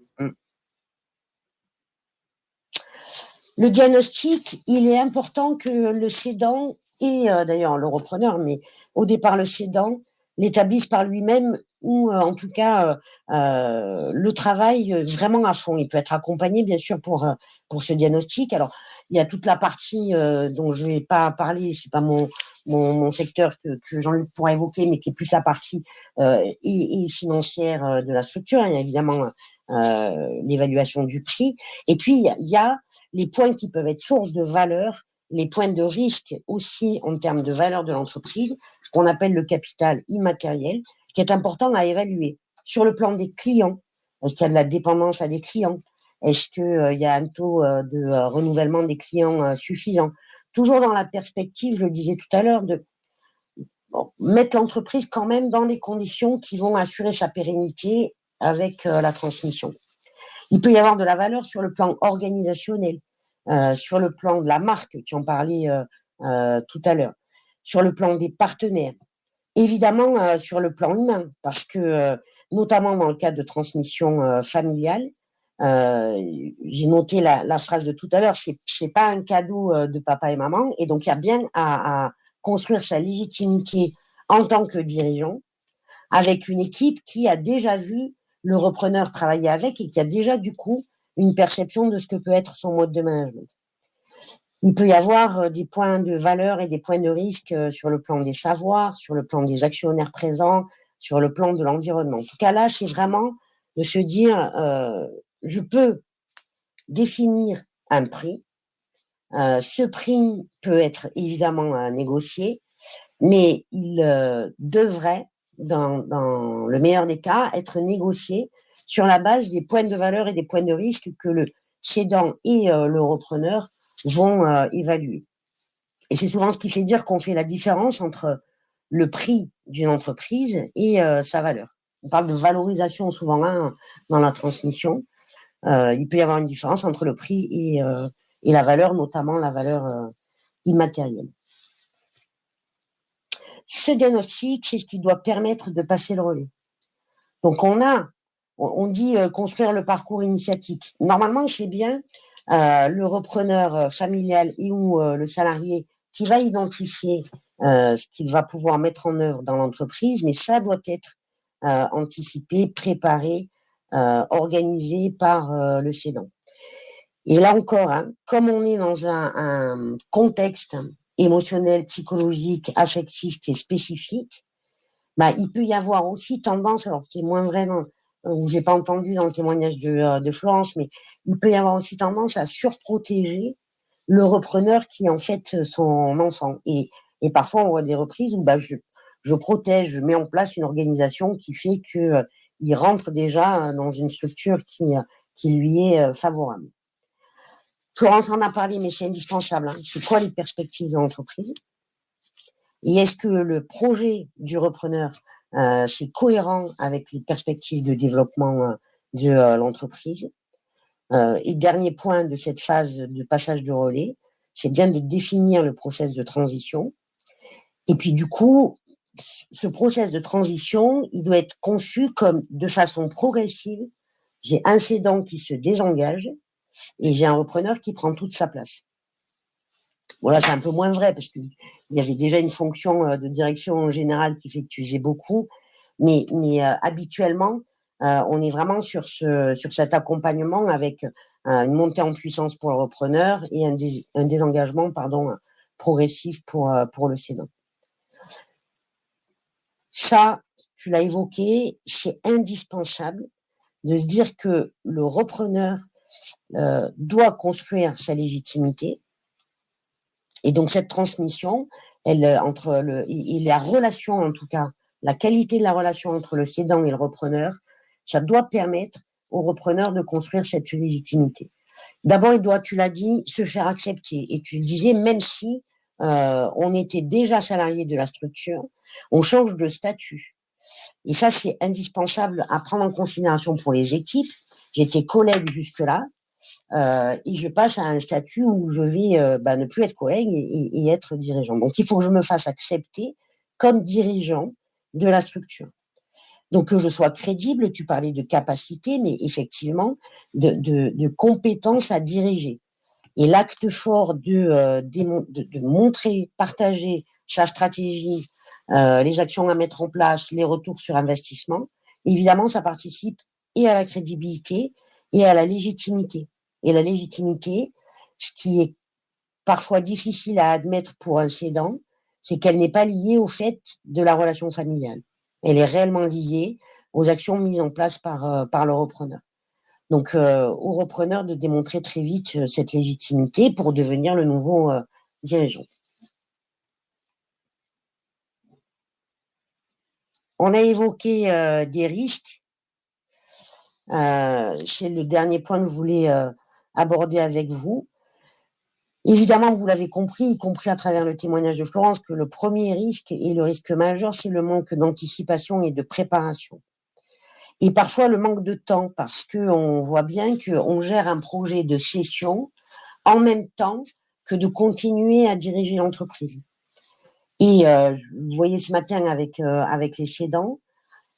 [SPEAKER 3] Le diagnostic, il est important que le cédant et d'ailleurs le repreneur, mais au départ le cédant, l'établisse par lui-même ou en tout cas le travail vraiment à fond. Il peut être accompagné bien sûr pour ce diagnostic. Alors il y a toute la partie dont je vais pas parler, c'est pas mon secteur que Jean-Luc pourra évoquer, mais qui est plus la partie et financière de la structure. Il y a évidemment l'évaluation du prix. Et puis il y a les points qui peuvent être source de valeur, les points de risque aussi en termes de valeur de l'entreprise, ce qu'on appelle le capital immatériel, qui est important à évaluer. Sur le plan des clients, est-ce qu'il y a de la dépendance à des clients? Est-ce qu'il y a un taux de renouvellement des clients suffisant? Toujours dans la perspective, je le disais tout à l'heure, de mettre l'entreprise quand même dans les conditions qui vont assurer sa pérennité avec la transmission. Il peut y avoir de la valeur sur le plan organisationnel, sur le plan de la marque, tu en parlais tout à l'heure, sur le plan des partenaires, évidemment sur le plan humain, parce que notamment dans le cadre de transmission familiale, j'ai noté la phrase de tout à l'heure, c'est pas un cadeau de papa et maman, et donc il y a bien à construire sa légitimité en tant que dirigeant, avec une équipe qui a déjà vu le repreneur travailler avec et qui a déjà du coup une perception de ce que peut être son mode de management. Il peut y avoir des points de valeur et des points de risque sur le plan des savoirs, sur le plan des actionnaires présents, sur le plan de l'environnement. En tout cas, là, c'est vraiment de se dire, je peux définir un prix. Ce prix peut être évidemment négocié, mais il devrait, dans le meilleur des cas, être négocié sur la base des points de valeur et des points de risque que le cédant et le repreneur vont évaluer. Et c'est souvent ce qui fait dire qu'on fait la différence entre le prix d'une entreprise et sa valeur. On parle de valorisation souvent dans la transmission. Il peut y avoir une différence entre le prix et la valeur, notamment la valeur immatérielle. Ce diagnostic, c'est ce qui doit permettre de passer le relais. Donc on dit construire le parcours initiatique. Normalement, c'est bien le repreneur familial et ou le salarié qui va identifier ce qu'il va pouvoir mettre en œuvre dans l'entreprise, mais ça doit être anticipé, préparé, organisé par le cédant. Et là encore, hein, comme on est dans un contexte émotionnel, psychologique, affectif qui est spécifique, bah, il peut y avoir aussi tendance, alors c'est moins vrai j'ai pas entendu dans le témoignage de Florence, mais il peut y avoir aussi tendance à surprotéger le repreneur qui est en fait son enfant. Et parfois on voit des reprises où bah, je protège, je mets en place une organisation qui fait que il rentre déjà dans une structure qui lui est favorable. Florence en a parlé, mais c'est indispensable. Hein. C'est quoi les perspectives de l'entreprise? Et est-ce que le projet du repreneur, c'est cohérent avec les perspectives de développement de l'entreprise? Et dernier point de cette phase de passage de relais, c'est bien de définir le process de transition. Et puis du coup, ce process de transition, il doit être conçu comme de façon progressive. J'ai un cédant qui se désengage et j'ai un repreneur qui prend toute sa place. Voilà, c'est un peu moins vrai parce qu'il y avait déjà une fonction de direction générale qui fait que tu faisais beaucoup, mais habituellement, On est vraiment sur cet accompagnement avec une montée en puissance pour le repreneur et un désengagement, progressif pour le cédant. Ça, tu l'as évoqué, c'est indispensable de se dire que le repreneur doit construire sa légitimité. Et donc cette transmission, la relation, en tout cas, la qualité de la relation entre le cédant et le repreneur, ça doit permettre au repreneur de construire cette légitimité. D'abord, il doit, tu l'as dit, se faire accepter. Et tu le disais, même si on était déjà salarié de la structure, on change de statut. Et ça, c'est indispensable à prendre en considération pour les équipes. J'étais collègue jusque-là, et je passe à un statut où je vais ne plus être collègue et être dirigeant. Donc, il faut que je me fasse accepter comme dirigeant de la structure. Donc, que je sois crédible, tu parlais de capacité, mais effectivement, de compétences à diriger. Et l'acte fort de montrer, partager sa stratégie, les actions à mettre en place, les retours sur investissement, évidemment, ça participe et à la crédibilité et à la légitimité. Et la légitimité, ce qui est parfois difficile à admettre pour un cédant, c'est qu'elle n'est pas liée au fait de la relation familiale. Elle est réellement liée aux actions mises en place par le repreneur. Donc, au repreneur de démontrer très vite cette légitimité pour devenir le nouveau dirigeant. On a évoqué des risques. C'est le dernier point que je voulais aborder avec vous. Évidemment, vous l'avez compris, y compris à travers le témoignage de Florence, que le premier risque et le risque majeur, c'est le manque d'anticipation et de préparation. Et parfois le manque de temps, parce qu'on voit bien qu'on gère un projet de cession en même temps que de continuer à diriger l'entreprise. Et vous voyez ce matin avec les cédants,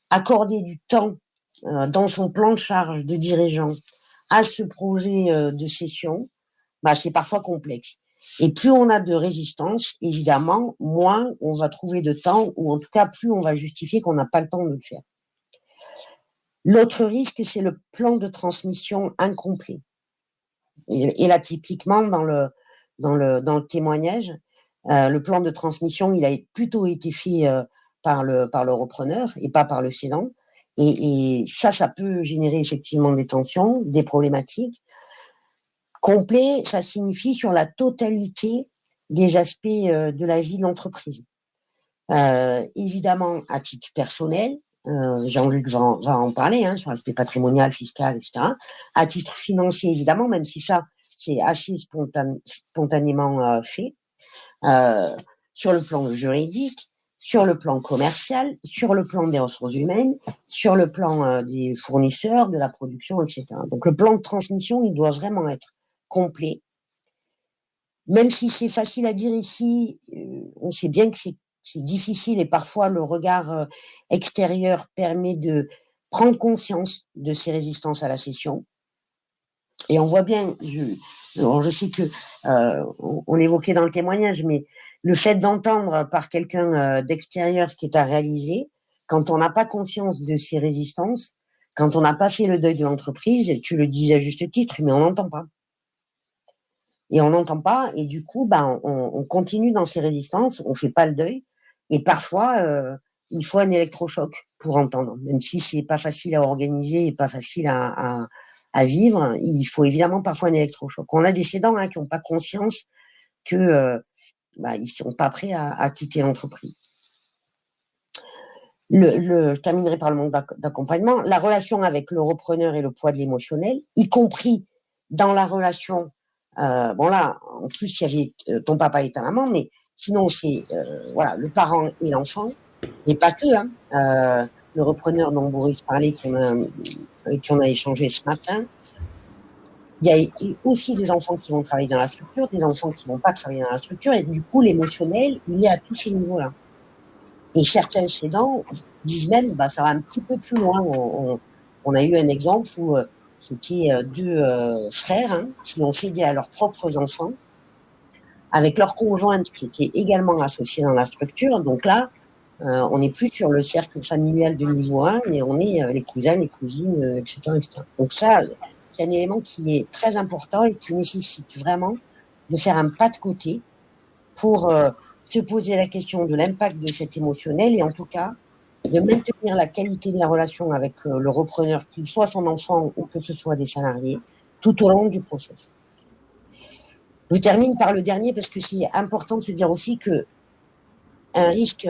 [SPEAKER 3] accorder du temps dans son plan de charge de dirigeant à ce projet de cession, c'est parfois complexe. Et plus on a de résistance, évidemment, moins on va trouver de temps, ou en tout cas, plus on va justifier qu'on n'a pas le temps de le faire. L'autre risque, c'est le plan de transmission incomplet. Et là, typiquement, dans le témoignage, le plan de transmission, il a plutôt été fait par le repreneur et pas par le cédant. Et ça peut générer effectivement des tensions, des problématiques. Complet, ça signifie sur la totalité des aspects de la vie de l'entreprise. Évidemment, à titre personnel, Jean-Luc va en parler, sur l'aspect patrimonial, fiscal, etc. À titre financier, évidemment, même si ça, c'est assez spontanément fait. Sur le plan juridique, sur le plan commercial, sur le plan des ressources humaines, sur le plan des fournisseurs, de la production, etc. Donc, le plan de transmission, il doit vraiment être complet. Même si c'est facile à dire ici, on sait bien que c'est difficile et parfois le regard extérieur permet de prendre conscience de ces résistances à la cession. Et on voit bien, je sais que on l'évoquait dans le témoignage, mais le fait d'entendre par quelqu'un d'extérieur ce qui est à réaliser, quand on n'a pas conscience de ces résistances, quand on n'a pas fait le deuil de l'entreprise, tu le disais à juste titre, mais on n'entend pas. Et on n'entend pas, et du coup, on continue dans ces résistances, on fait pas le deuil, et parfois, il faut un électrochoc pour entendre, même si c'est pas facile à organiser et pas facile à vivre, il faut évidemment parfois un électrochoc. On a des cédants qui n'ont pas conscience que ils sont pas prêts à quitter l'entreprise. Je terminerai par le manque d'accompagnement. La relation avec le repreneur et le poids de l'émotionnel, y compris dans la relation. Là, en plus, il y avait ton papa et ta maman, mais sinon c'est le parent et l'enfant, et pas que. Le repreneur dont Boris parlait, avec qui on a échangé ce matin. Il y a aussi des enfants qui vont travailler dans la structure, des enfants qui vont pas travailler dans la structure, et du coup, l'émotionnel, il est à tous ces niveaux-là. Et certains cédants disent même, ça va un petit peu plus loin. On a eu un exemple où c'était deux frères qui ont cédé à leurs propres enfants, avec leur conjointe qui était également associée dans la structure. Donc là, On n'est plus sur le cercle familial de niveau 1, mais on est les cousins, les cousines, etc., etc. Donc ça, c'est un élément qui est très important et qui nécessite vraiment de faire un pas de côté pour se poser la question de l'impact de cet émotionnel et en tout cas de maintenir la qualité de la relation avec le repreneur, qu'il soit son enfant ou que ce soit des salariés, tout au long du process. Je termine par le dernier parce que c'est important de se dire aussi que un risque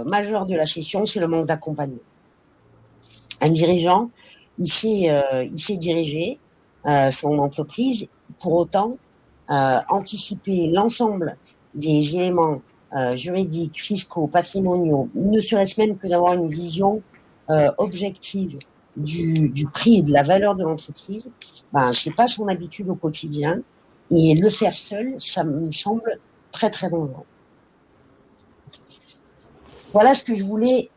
[SPEAKER 3] majeur de la cession, c'est le manque d'accompagnement. Un dirigeant, il sait diriger son entreprise, pour autant anticiper l'ensemble des éléments juridiques, fiscaux, patrimoniaux, ne serait-ce même que d'avoir une vision objective du prix et de la valeur de l'entreprise, ben, c'est pas son habitude au quotidien. Et le faire seul, ça me semble très, très dangereux. Voilà ce que je voulais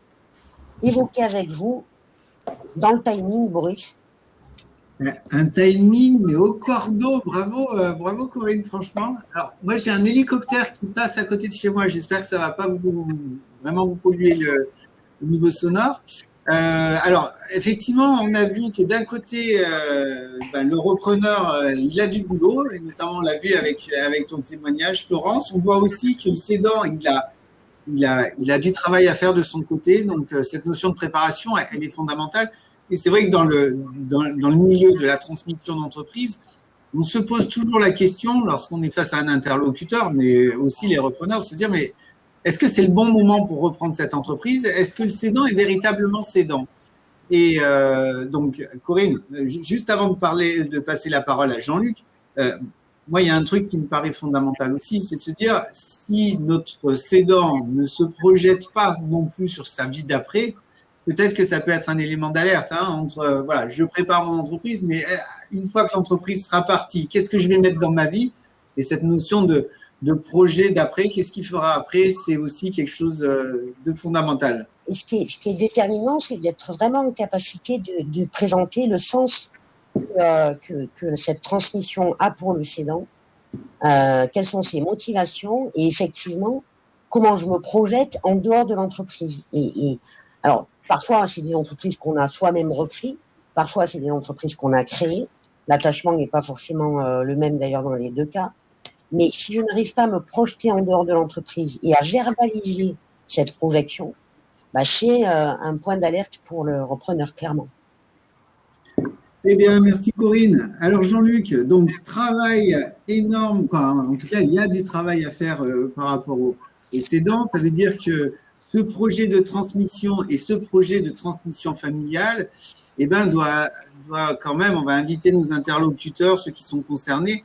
[SPEAKER 3] évoquer avec vous dans le timing, Boris.
[SPEAKER 1] Un timing, mais au cordeau. Bravo, bravo Corinne, franchement. Alors, moi, j'ai un hélicoptère qui passe à côté de chez moi. J'espère que ça ne va pas vraiment vous polluer le niveau sonore. Alors, effectivement, on a vu que d'un côté, le repreneur, il a du boulot, et notamment on l'a vu avec ton témoignage, Florence. On voit aussi que le cédant, il a du travail à faire de son côté. Donc, cette notion de préparation, elle est fondamentale. Et c'est vrai que dans le milieu de la transmission d'entreprise, on se pose toujours la question, lorsqu'on est face à un interlocuteur, mais aussi les repreneurs, de se dire, mais est-ce que c'est le bon moment pour reprendre cette entreprise? Est-ce que le cédant est véritablement cédant? Et donc, Corinne, juste avant de passer la parole à Jean-Luc, moi, il y a un truc qui me paraît fondamental aussi, c'est de se dire, si notre cédant ne se projette pas non plus sur sa vie d'après, peut-être que ça peut être un élément d'alerte entre, voilà, je prépare mon entreprise, mais une fois que l'entreprise sera partie, qu'est-ce que je vais mettre dans ma vie? Et cette notion de projet d'après, qu'est-ce qu'il fera après, c'est aussi quelque chose de fondamental.
[SPEAKER 3] Et ce qui est déterminant, c'est d'être vraiment en capacité de présenter le sens que cette transmission a pour le cédant, quelles sont ses motivations et effectivement, comment je me projette en dehors de l'entreprise. Et alors, parfois, c'est des entreprises qu'on a soi-même repris, parfois, c'est des entreprises qu'on a créées. L'attachement n'est pas forcément le même d'ailleurs dans les deux cas. Mais si je n'arrive pas à me projeter en dehors de l'entreprise et à verbaliser cette projection, bah, c'est un point d'alerte pour le repreneur, clairement.
[SPEAKER 1] Eh bien, merci Corinne. Alors Jean-Luc, donc travail énorme, quoi. En tout cas, il y a du travail à faire par rapport aux cédants. Ça veut dire que ce projet de transmission et ce projet de transmission familiale, eh ben, doit quand même, on va inviter nos interlocuteurs, ceux qui sont concernés,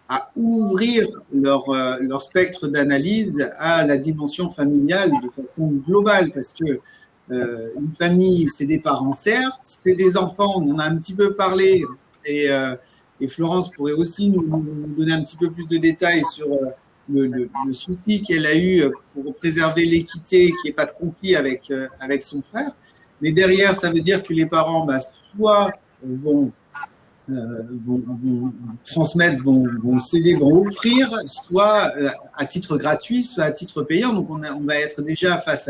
[SPEAKER 1] à ouvrir leur spectre d'analyse à la dimension familiale de façon globale, parce que une famille, c'est des parents, certes, c'est des enfants, on en a un petit peu parlé, et Florence pourrait aussi nous donner un petit peu plus de détails sur le souci qu'elle a eu pour préserver l'équité, qu'il n'y ait pas de conflit avec son frère. Mais derrière, ça veut dire que les parents, soit vont transmettre, vont céder, vont offrir, soit à titre gratuit, soit à titre payant. Donc, on va être déjà face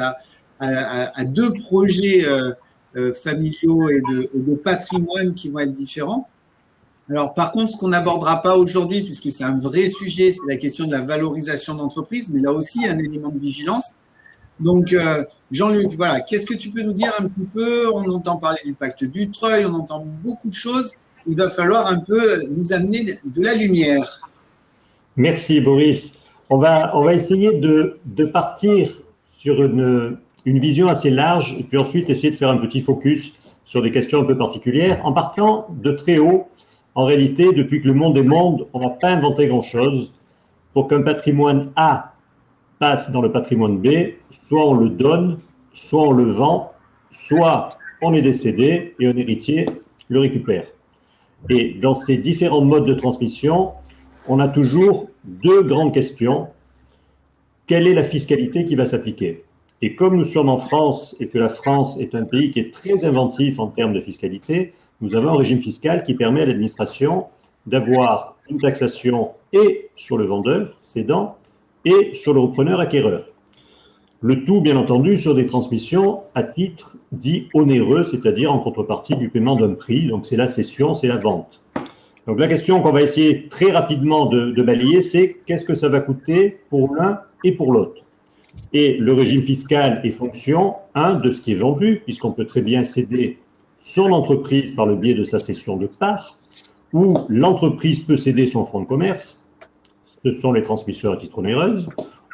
[SPEAKER 1] à deux projets familiaux et de patrimoine qui vont être différents. Alors, par contre, ce qu'on n'abordera pas aujourd'hui, puisque c'est un vrai sujet, c'est la question de la valorisation d'entreprise, mais là aussi, un élément de vigilance. Donc, Jean-Luc, voilà, qu'est-ce que tu peux nous dire un petit peu? On entend parler du pacte du Treuil, on entend beaucoup de choses. Il va falloir un peu nous amener de la lumière.
[SPEAKER 4] Merci, Boris. On va essayer de partir sur une vision assez large et puis ensuite essayer de faire un petit focus sur des questions un peu particulières. En partant de très haut, en réalité, depuis que le monde est monde, on n'a pas inventé grand-chose pour qu'un patrimoine A passe dans le patrimoine B. Soit on le donne, soit on le vend, soit on est décédé et un héritier le récupère. Et dans ces différents modes de transmission, on a toujours deux grandes questions. Quelle est la fiscalité qui va s'appliquer? Et comme nous sommes en France et que la France est un pays qui est très inventif en termes de fiscalité, nous avons un régime fiscal qui permet à l'administration d'avoir une taxation et sur le vendeur, cédant, et sur le repreneur, acquéreur. Le tout, bien entendu, sur des transmissions à titre dit onéreux, c'est-à-dire en contrepartie du paiement d'un prix. Donc, c'est la cession, c'est la vente. Donc, la question qu'on va essayer très rapidement de balayer, c'est qu'est-ce que ça va coûter pour l'un et pour l'autre? Et le régime fiscal est fonction, de ce qui est vendu, puisqu'on peut très bien céder son entreprise par le biais de sa cession de parts, ou l'entreprise peut céder son fonds de commerce. Ce sont les transmissions à titre onéreuse.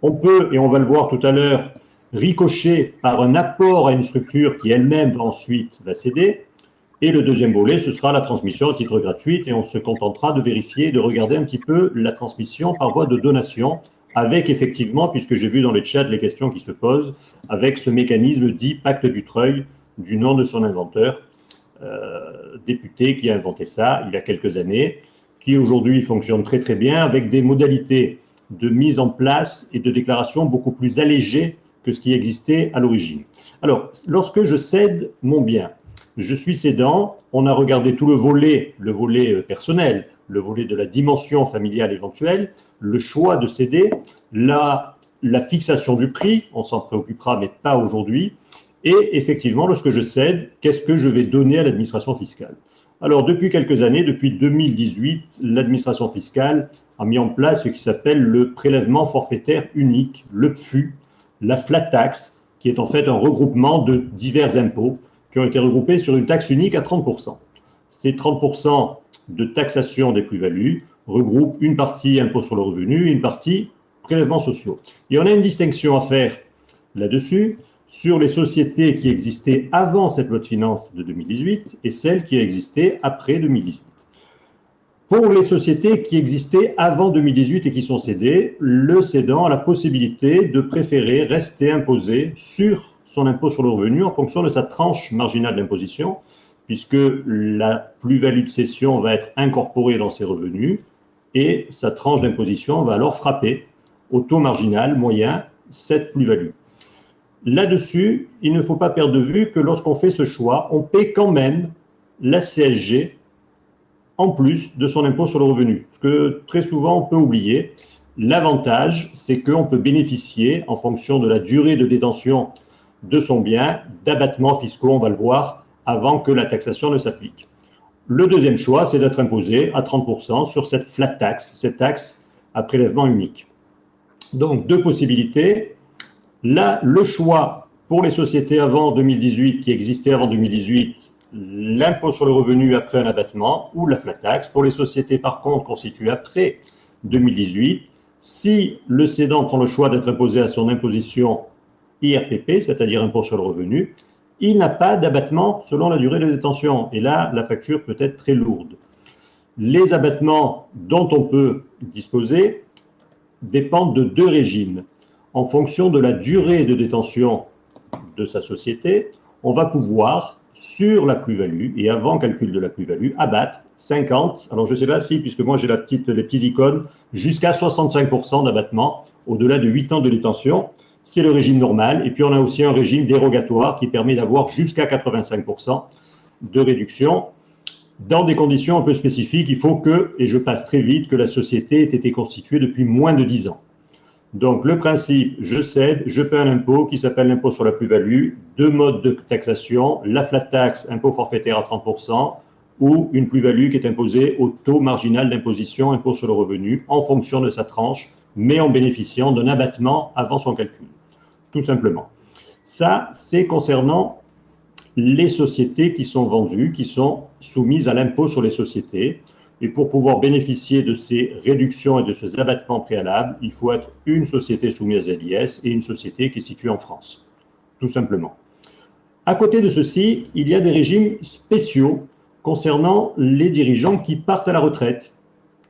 [SPEAKER 4] On peut, et on va le voir tout à l'heure, ricocher par un apport à une structure qui elle-même va ensuite la céder. Et le deuxième volet, ce sera la transmission à titre gratuit, et on se contentera de vérifier, de regarder un petit peu la transmission par voie de donation, avec effectivement, puisque j'ai vu dans le chat les questions qui se posent, avec ce mécanisme dit pacte du treuil, du nom de son inventeur, député qui a inventé ça il y a quelques années, qui aujourd'hui fonctionne très très bien, avec des modalités de mise en place et de déclaration beaucoup plus allégées que ce qui existait à l'origine. Alors, lorsque je cède mon bien, je suis cédant, on a regardé tout le volet personnel, le volet de la dimension familiale éventuelle, le choix de céder, la fixation du prix, on s'en préoccupera mais pas aujourd'hui, et effectivement, lorsque je cède, qu'est-ce que je vais donner à l'administration fiscale? Alors, depuis quelques années, depuis 2018, l'administration fiscale a mis en place ce qui s'appelle le prélèvement forfaitaire unique, le PFU, la flat tax, qui est en fait un regroupement de divers impôts qui ont été regroupés sur une taxe unique à 30%. Ces 30% de taxation des plus-values regroupent une partie impôt sur le revenu et une partie prélèvements sociaux. Et on a une distinction à faire là-dessus sur les sociétés qui existaient avant cette loi de finances de 2018 et celles qui existaient après 2018. Pour les sociétés qui existaient avant 2018 et qui sont cédées, le cédant a la possibilité de préférer rester imposé sur son impôt sur le revenu en fonction de sa tranche marginale d'imposition, puisque la plus-value de cession va être incorporée dans ses revenus et sa tranche d'imposition va alors frapper au taux marginal moyen cette plus-value. Là-dessus, il ne faut pas perdre de vue que lorsqu'on fait ce choix, on paie quand même la CSG en plus de son impôt sur le revenu. Ce que très souvent on peut oublier. L'avantage, c'est qu'on peut bénéficier, en fonction de la durée de détention de son bien, d'abattements fiscaux, on va le voir, avant que la taxation ne s'applique. Le deuxième choix, c'est d'être imposé à 30% sur cette flat tax, cette taxe à prélèvement unique. Donc, deux possibilités. Là, le choix pour les sociétés avant 2018, qui existaient avant 2018, l'impôt sur le revenu après un abattement ou la flat tax. Pour les sociétés, par contre, constituées après 2018, si le cédant prend le choix d'être imposé à son imposition IRPP, c'est-à-dire impôt sur le revenu, il n'a pas d'abattement selon la durée de détention. Et là, la facture peut être très lourde. Les abattements dont on peut disposer dépendent de deux régimes. En fonction de la durée de détention de sa société, on va pouvoir, sur la plus-value, et avant calcul de la plus-value, abattre 50, alors je ne sais pas si, puisque moi j'ai les petites icônes, jusqu'à 65% d'abattement au-delà de 8 ans de détention. C'est le régime normal. Et puis on a aussi un régime dérogatoire qui permet d'avoir jusqu'à 85% de réduction. Dans des conditions un peu spécifiques, il faut que, et je passe très vite, que la société ait été constituée depuis moins de 10 ans. Donc, le principe, je cède, je paie un impôt qui s'appelle l'impôt sur la plus-value, deux modes de taxation, la flat tax, impôt forfaitaire à 30%, ou une plus-value qui est imposée au taux marginal d'imposition, impôt sur le revenu, en fonction de sa tranche, mais en bénéficiant d'un abattement avant son calcul, tout simplement. Ça, c'est concernant les sociétés qui sont vendues, qui sont soumises à l'impôt sur les sociétés. Et pour pouvoir bénéficier de ces réductions et de ces abattements préalables, il faut être une société soumise à l'IS et une société qui est située en France, tout simplement. À côté de ceci, il y a des régimes spéciaux concernant les dirigeants qui partent à la retraite,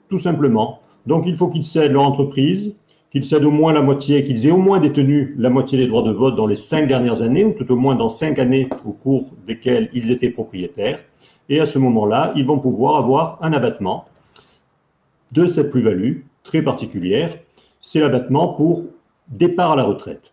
[SPEAKER 4] tout simplement. Donc, il faut qu'ils cèdent leur entreprise, qu'ils cèdent au moins la moitié, qu'ils aient au moins détenu la moitié des droits de vote dans les 5 dernières années, ou tout au moins dans 5 années au cours desquelles ils étaient propriétaires. Et à ce moment-là, ils vont pouvoir avoir un abattement de cette plus-value très particulière. C'est l'abattement pour départ à la retraite.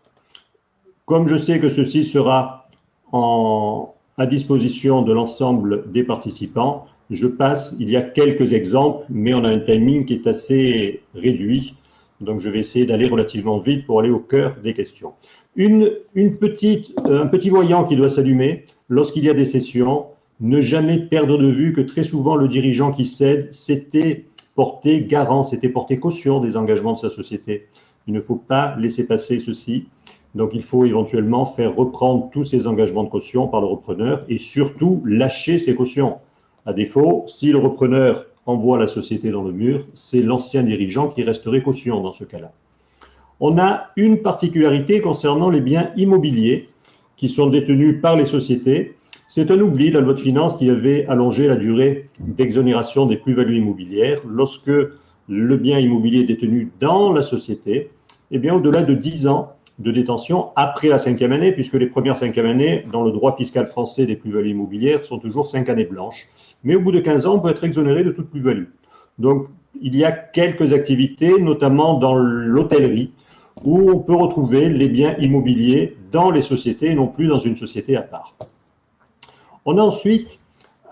[SPEAKER 4] Comme je sais que ceci sera à disposition de l'ensemble des participants, je passe, il y a quelques exemples, mais on a un timing qui est assez réduit. Donc, je vais essayer d'aller relativement vite pour aller au cœur des questions. Un petit voyant qui doit s'allumer lorsqu'il y a des cessions, ne jamais perdre de vue que très souvent le dirigeant qui cède s'était porté garant, s'était porté caution des engagements de sa société. Il ne faut pas laisser passer ceci. Donc il faut éventuellement faire reprendre tous ces engagements de caution par le repreneur et surtout lâcher ces cautions. À défaut, si le repreneur envoie la société dans le mur, c'est l'ancien dirigeant qui resterait caution dans ce cas-là. On a une particularité concernant les biens immobiliers qui sont détenus par les sociétés. C'est un oubli de la loi de finances qui avait allongé la durée d'exonération des plus-values immobilières. Lorsque le bien immobilier est détenu dans la société, eh bien, au-delà de 10 ans de détention après la 5e année, puisque les premières 5e années, dans le droit fiscal français des plus-values immobilières, sont toujours 5 années blanches. Mais au bout de 15 ans, on peut être exonéré de toute plus-value. Donc, il y a quelques activités, notamment dans l'hôtellerie, où on peut retrouver les biens immobiliers dans les sociétés et non plus dans une société à part. On a ensuite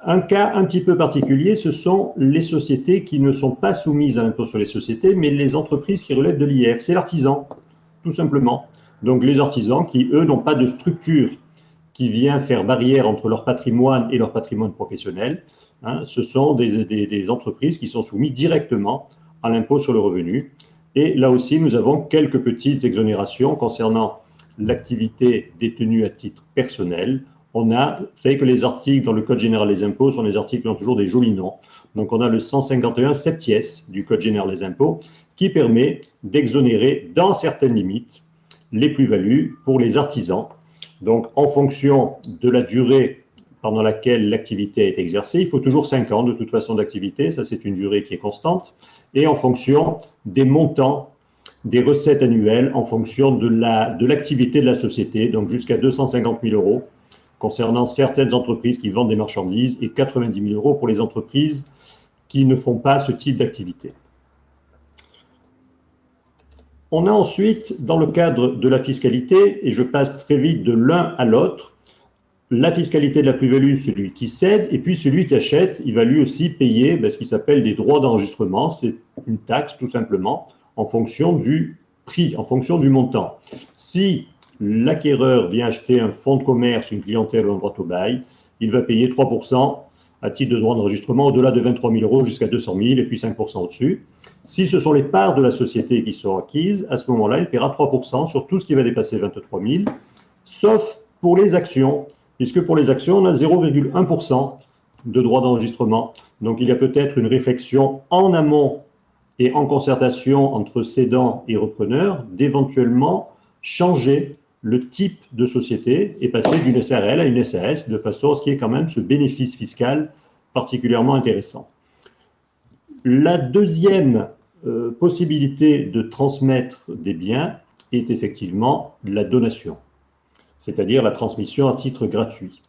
[SPEAKER 4] un cas un petit peu particulier, ce sont les sociétés qui ne sont pas soumises à l'impôt sur les sociétés, mais les entreprises qui relèvent de l'IR. C'est l'artisan, tout simplement. Donc les artisans qui, eux, n'ont pas de structure qui vient faire barrière entre leur patrimoine et leur patrimoine professionnel. Ce sont des entreprises qui sont soumises directement à l'impôt sur le revenu. Et là aussi, nous avons quelques petites exonérations concernant l'activité détenue à titre personnel. Vous savez que les articles dans le Code général des impôts sont des articles qui ont toujours des jolis noms. Donc, on a le 151 septies du Code général des impôts qui permet d'exonérer dans certaines limites les plus-values pour les artisans. Donc, en fonction de la durée pendant laquelle l'activité est exercée, il faut toujours 5 ans de toute façon d'activité, ça c'est une durée qui est constante, et en fonction des montants, des recettes annuelles, en fonction de l'activité de la société, donc jusqu'à 250 000 euros, concernant certaines entreprises qui vendent des marchandises et 90 000 euros pour les entreprises qui ne font pas ce type d'activité. On a ensuite, dans le cadre de la fiscalité, et je passe très vite de l'un à l'autre, la fiscalité de la plus-value, celui qui cède, et puis celui qui achète, il va lui aussi payer ce qui s'appelle des droits d'enregistrement, c'est une taxe tout simplement, en fonction du prix, en fonction du montant. Si l'acquéreur vient acheter un fonds de commerce, une clientèle ou un droit au bail, il va payer 3% à titre de droit d'enregistrement au-delà de 23 000 euros jusqu'à 200 000 et puis 5% au-dessus. Si ce sont les parts de la société qui sont acquises, à ce moment-là, il paiera 3% sur tout ce qui va dépasser 23 000, sauf pour les actions, puisque pour les actions, on a 0,1% de droit d'enregistrement. Donc, il y a peut-être une réflexion en amont et en concertation entre cédant et repreneur d'éventuellement changer le type de société et passer d'une SARL à une SAS de façon à ce qu'il y ait quand même ce bénéfice fiscal particulièrement intéressant. La deuxième possibilité de transmettre des biens est effectivement la donation, c'est-à-dire la transmission à titre gratuit.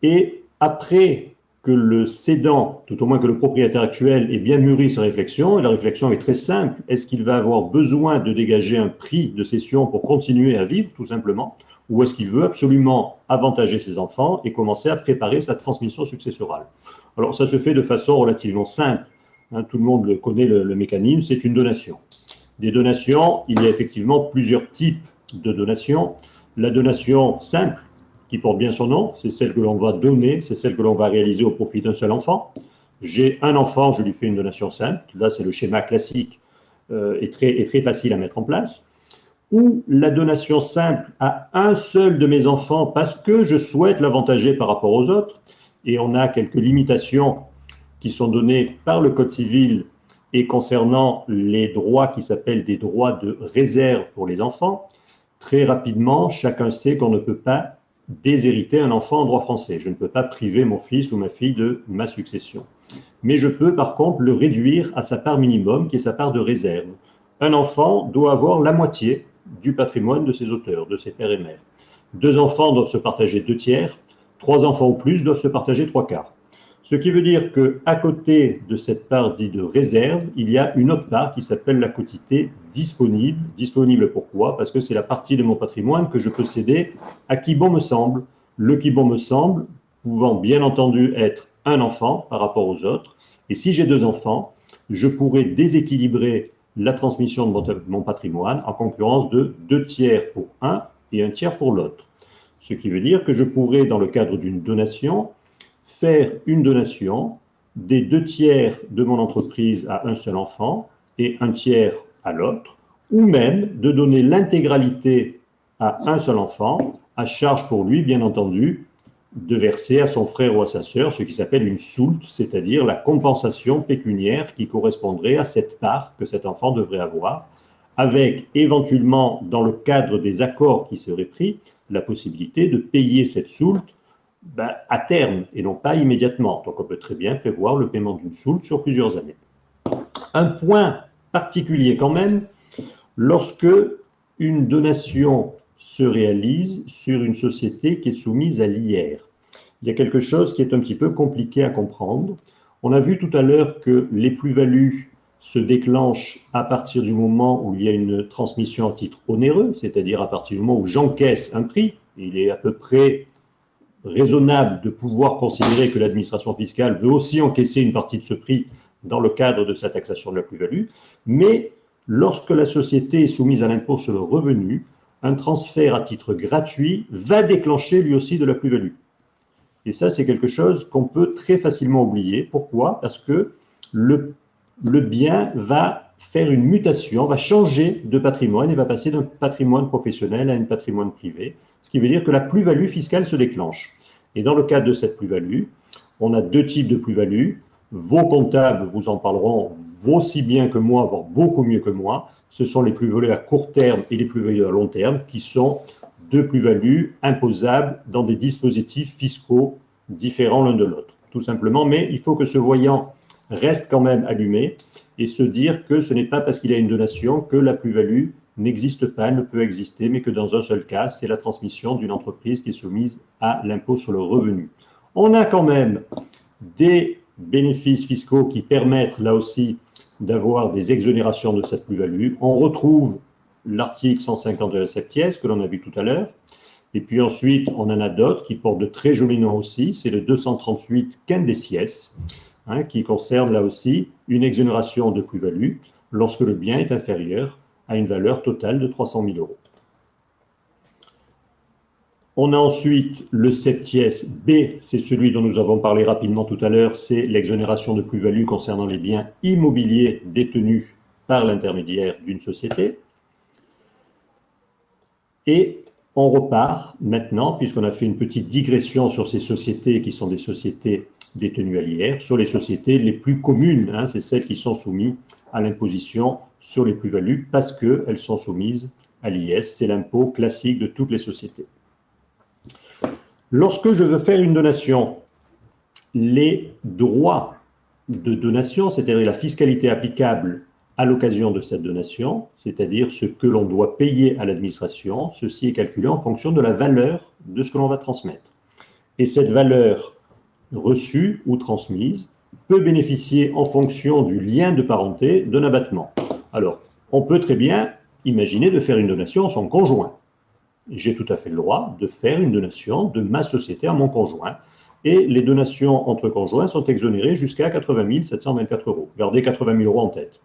[SPEAKER 4] Et après que le cédant, tout au moins que le propriétaire actuel, ait bien mûri sa réflexion, et la réflexion est très simple, est-ce qu'il va avoir besoin de dégager un prix de cession pour continuer à vivre, tout simplement, ou est-ce qu'il veut absolument avantager ses enfants et commencer à préparer sa transmission successorale? Alors, ça se fait de façon relativement simple. Tout le monde connaît le mécanisme, c'est une donation. Des donations, il y a effectivement plusieurs types de donations. La donation simple, qui porte bien son nom, c'est celle que l'on va donner, c'est celle que l'on va réaliser au profit d'un seul enfant. J'ai un enfant, je lui fais une donation simple. Là, c'est le schéma classique et très facile à mettre en place. Ou la donation simple à un seul de mes enfants parce que je souhaite l'avantager par rapport aux autres. Et on a quelques limitations qui sont données par le Code civil et concernant les droits qui s'appellent des droits de réserve pour les enfants. Très rapidement, chacun sait qu'on ne peut pas déshériter un enfant en droit français. Je ne peux pas priver mon fils ou ma fille de ma succession. Mais je peux par contre le réduire à sa part minimum, qui est sa part de réserve. Un enfant doit avoir la moitié du patrimoine de ses auteurs, de ses pères et mères. 2 enfants doivent se partager 2 tiers, 3 enfants ou plus doivent se partager 3 quarts. Ce qui veut dire qu'à côté de cette part dite de réserve, il y a une autre part qui s'appelle la quotité disponible. Disponible pourquoi? Parce que c'est la partie de mon patrimoine que je peux céder à qui bon me semble. Le qui bon me semble pouvant bien entendu être un enfant par rapport aux autres. Et si j'ai 2 enfants, je pourrais déséquilibrer la transmission de mon patrimoine en concurrence de 2 tiers pour un et 1 tiers pour l'autre. Ce qui veut dire que je pourrais, dans le cadre d'une donation, faire une donation des 2 tiers de mon entreprise à un seul enfant et 1 tiers à l'autre, ou même de donner l'intégralité à un seul enfant, à charge pour lui, bien entendu, de verser à son frère ou à sa sœur ce qui s'appelle une soulte, c'est-à-dire la compensation pécuniaire qui correspondrait à cette part que cet enfant devrait avoir, avec éventuellement, dans le cadre des accords qui seraient pris, la possibilité de payer cette soulte à terme et non pas immédiatement. Donc on peut très bien prévoir le paiement d'une soulte sur plusieurs années. Un point particulier quand même, lorsque une donation se réalise sur une société qui est soumise à l'IR. Il y a quelque chose qui est un petit peu compliqué à comprendre. On a vu tout à l'heure que les plus-values se déclenchent à partir du moment où il y a une transmission à titre onéreux, c'est-à-dire à partir du moment où j'encaisse un prix. Il est à peu près raisonnable de pouvoir considérer que l'administration fiscale veut aussi encaisser une partie de ce prix dans le cadre de sa taxation de la plus-value, mais lorsque la société est soumise à l'impôt sur le revenu, un transfert à titre gratuit va déclencher lui aussi de la plus-value. Et ça, c'est quelque chose qu'on peut très facilement oublier. Pourquoi? Parce que le bien va faire une mutation, va changer de patrimoine et va passer d'un patrimoine professionnel à un patrimoine privé, ce qui veut dire que la plus-value fiscale se déclenche. Et dans le cadre de cette plus-value, on a 2 types de plus-value. Vos comptables vous en parleront aussi bien que moi, voire beaucoup mieux que moi. Ce sont les plus-values à court terme et les plus-values à long terme, qui sont 2 plus-values imposables dans des dispositifs fiscaux différents l'un de l'autre, tout simplement. Mais il faut que ce voyant reste quand même allumé et se dire que ce n'est pas parce qu'il y a une donation que la plus-value n'existe pas, ne peut exister, mais que dans un seul cas, c'est la transmission d'une entreprise qui est soumise à l'impôt sur le revenu. On a quand même des bénéfices fiscaux qui permettent là aussi d'avoir des exonérations de cette plus-value. On retrouve l'article 150 de la septième que l'on a vu tout à l'heure. Et puis ensuite, on en a d'autres qui portent de très jolis noms aussi. C'est le 238 quindecies, qui concerne là aussi une exonération de plus-value lorsque le bien est inférieur à une valeur totale de 300 000 euros. On a ensuite le septies B, c'est celui dont nous avons parlé rapidement tout à l'heure, c'est l'exonération de plus-value concernant les biens immobiliers détenus par l'intermédiaire d'une société. Et on repart maintenant, puisqu'on a fait une petite digression sur ces sociétés qui sont des sociétés détenues à l'IR, sur les sociétés les plus communes, c'est celles qui sont soumises à l'imposition sur les plus-values parce qu'elles sont soumises à l'IS, c'est l'impôt classique de toutes les sociétés. Lorsque je veux faire une donation, les droits de donation, c'est-à-dire la fiscalité applicable à l'occasion de cette donation, c'est-à-dire ce que l'on doit payer à l'administration, ceci est calculé en fonction de la valeur de ce que l'on va transmettre. Et cette valeur reçue ou transmise peut bénéficier en fonction du lien de parenté d'un abattement. Alors, on peut très bien imaginer de faire une donation à son conjoint. J'ai tout à fait le droit de faire une donation de ma société à mon conjoint. Et les donations entre conjoints sont exonérées jusqu'à 80 724 euros. Gardez 80 000 euros en tête.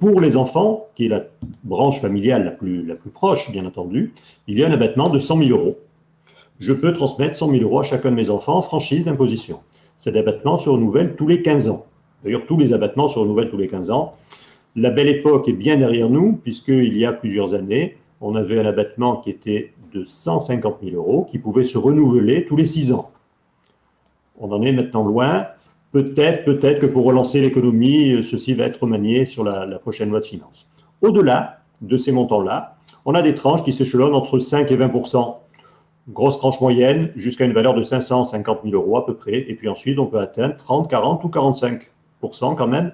[SPEAKER 4] Pour les enfants, qui est la branche familiale la plus proche, bien entendu, il y a un abattement de 100 000 euros. Je peux transmettre 100 000 euros à chacun de mes enfants en franchise d'imposition. Cet abattement se renouvelle tous les 15 ans. D'ailleurs, tous les abattements se renouvellent tous les 15 ans. La belle époque est bien derrière nous, puisqu'il y a plusieurs années, on avait un abattement qui était de 150 000 euros, qui pouvait se renouveler tous les 6 ans. On en est maintenant loin. Peut-être que pour relancer l'économie, ceci va être remanié sur la prochaine loi de finances. Au-delà de ces montants-là, on a des tranches qui s'échelonnent entre 5 et 20%. Grosse tranche moyenne, jusqu'à une valeur de 550 000 euros à peu près. Et puis ensuite, on peut atteindre 30, 40 ou 45% quand même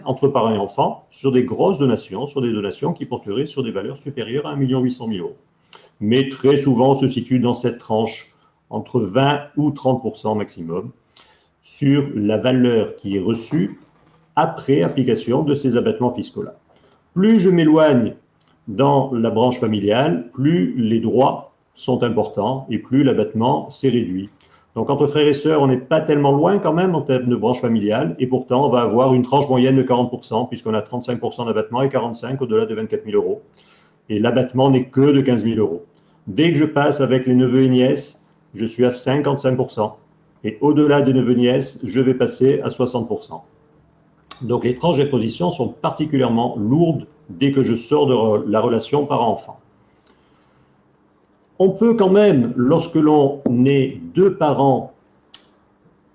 [SPEAKER 4] entre parents et enfants, sur des grosses donations, sur des donations qui porteraient sur des valeurs supérieures à 1 800 000 euros. Mais très souvent, on se situe dans cette tranche entre 20 ou 30% maximum sur la valeur qui est reçue après application de ces abattements fiscaux-là. Plus je m'éloigne dans la branche familiale, plus les droits sont importants et plus l'abattement s'est réduit. Donc, entre frères et sœurs, on n'est pas tellement loin quand même en termes de branche familiale. Et pourtant, on va avoir une tranche moyenne de 40%, puisqu'on a 35% d'abattement et 45% au-delà de 24 000 euros. Et l'abattement n'est que de 15 000 euros. Dès que je passe avec les neveux et nièces, je suis à 55%. Et au-delà des neveux et nièces, je vais passer à 60%. Donc, les tranches d'imposition sont particulièrement lourdes dès que je sors de la relation parent-enfant. On peut quand même, lorsque l'on est deux parents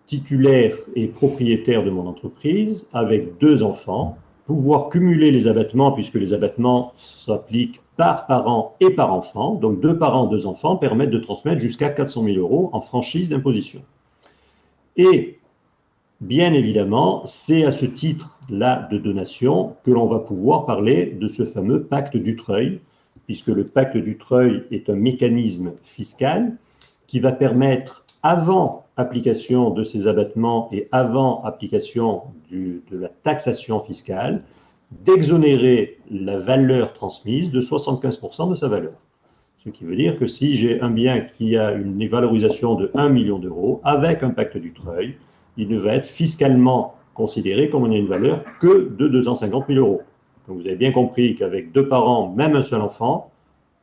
[SPEAKER 4] titulaires et propriétaires de mon entreprise, avec deux enfants, pouvoir cumuler les abattements, puisque les abattements s'appliquent par parent et par enfant. Donc, deux parents, deux enfants permettent de transmettre jusqu'à 400 000 euros en franchise d'imposition. Et bien évidemment, c'est à ce titre-là de donation que l'on va pouvoir parler de ce fameux pacte Dutreil, puisque le pacte Dutreil est un mécanisme fiscal qui va permettre, avant application de ces abattements et avant application de la taxation fiscale, d'exonérer la valeur transmise de 75% de sa valeur. Ce qui veut dire que si j'ai un bien qui a une valorisation de 1 million d'euros, avec un pacte Dutreil, il ne va être fiscalement considéré comme une valeur que de 250 000 euros. Donc vous avez bien compris qu'avec deux parents, même un seul enfant,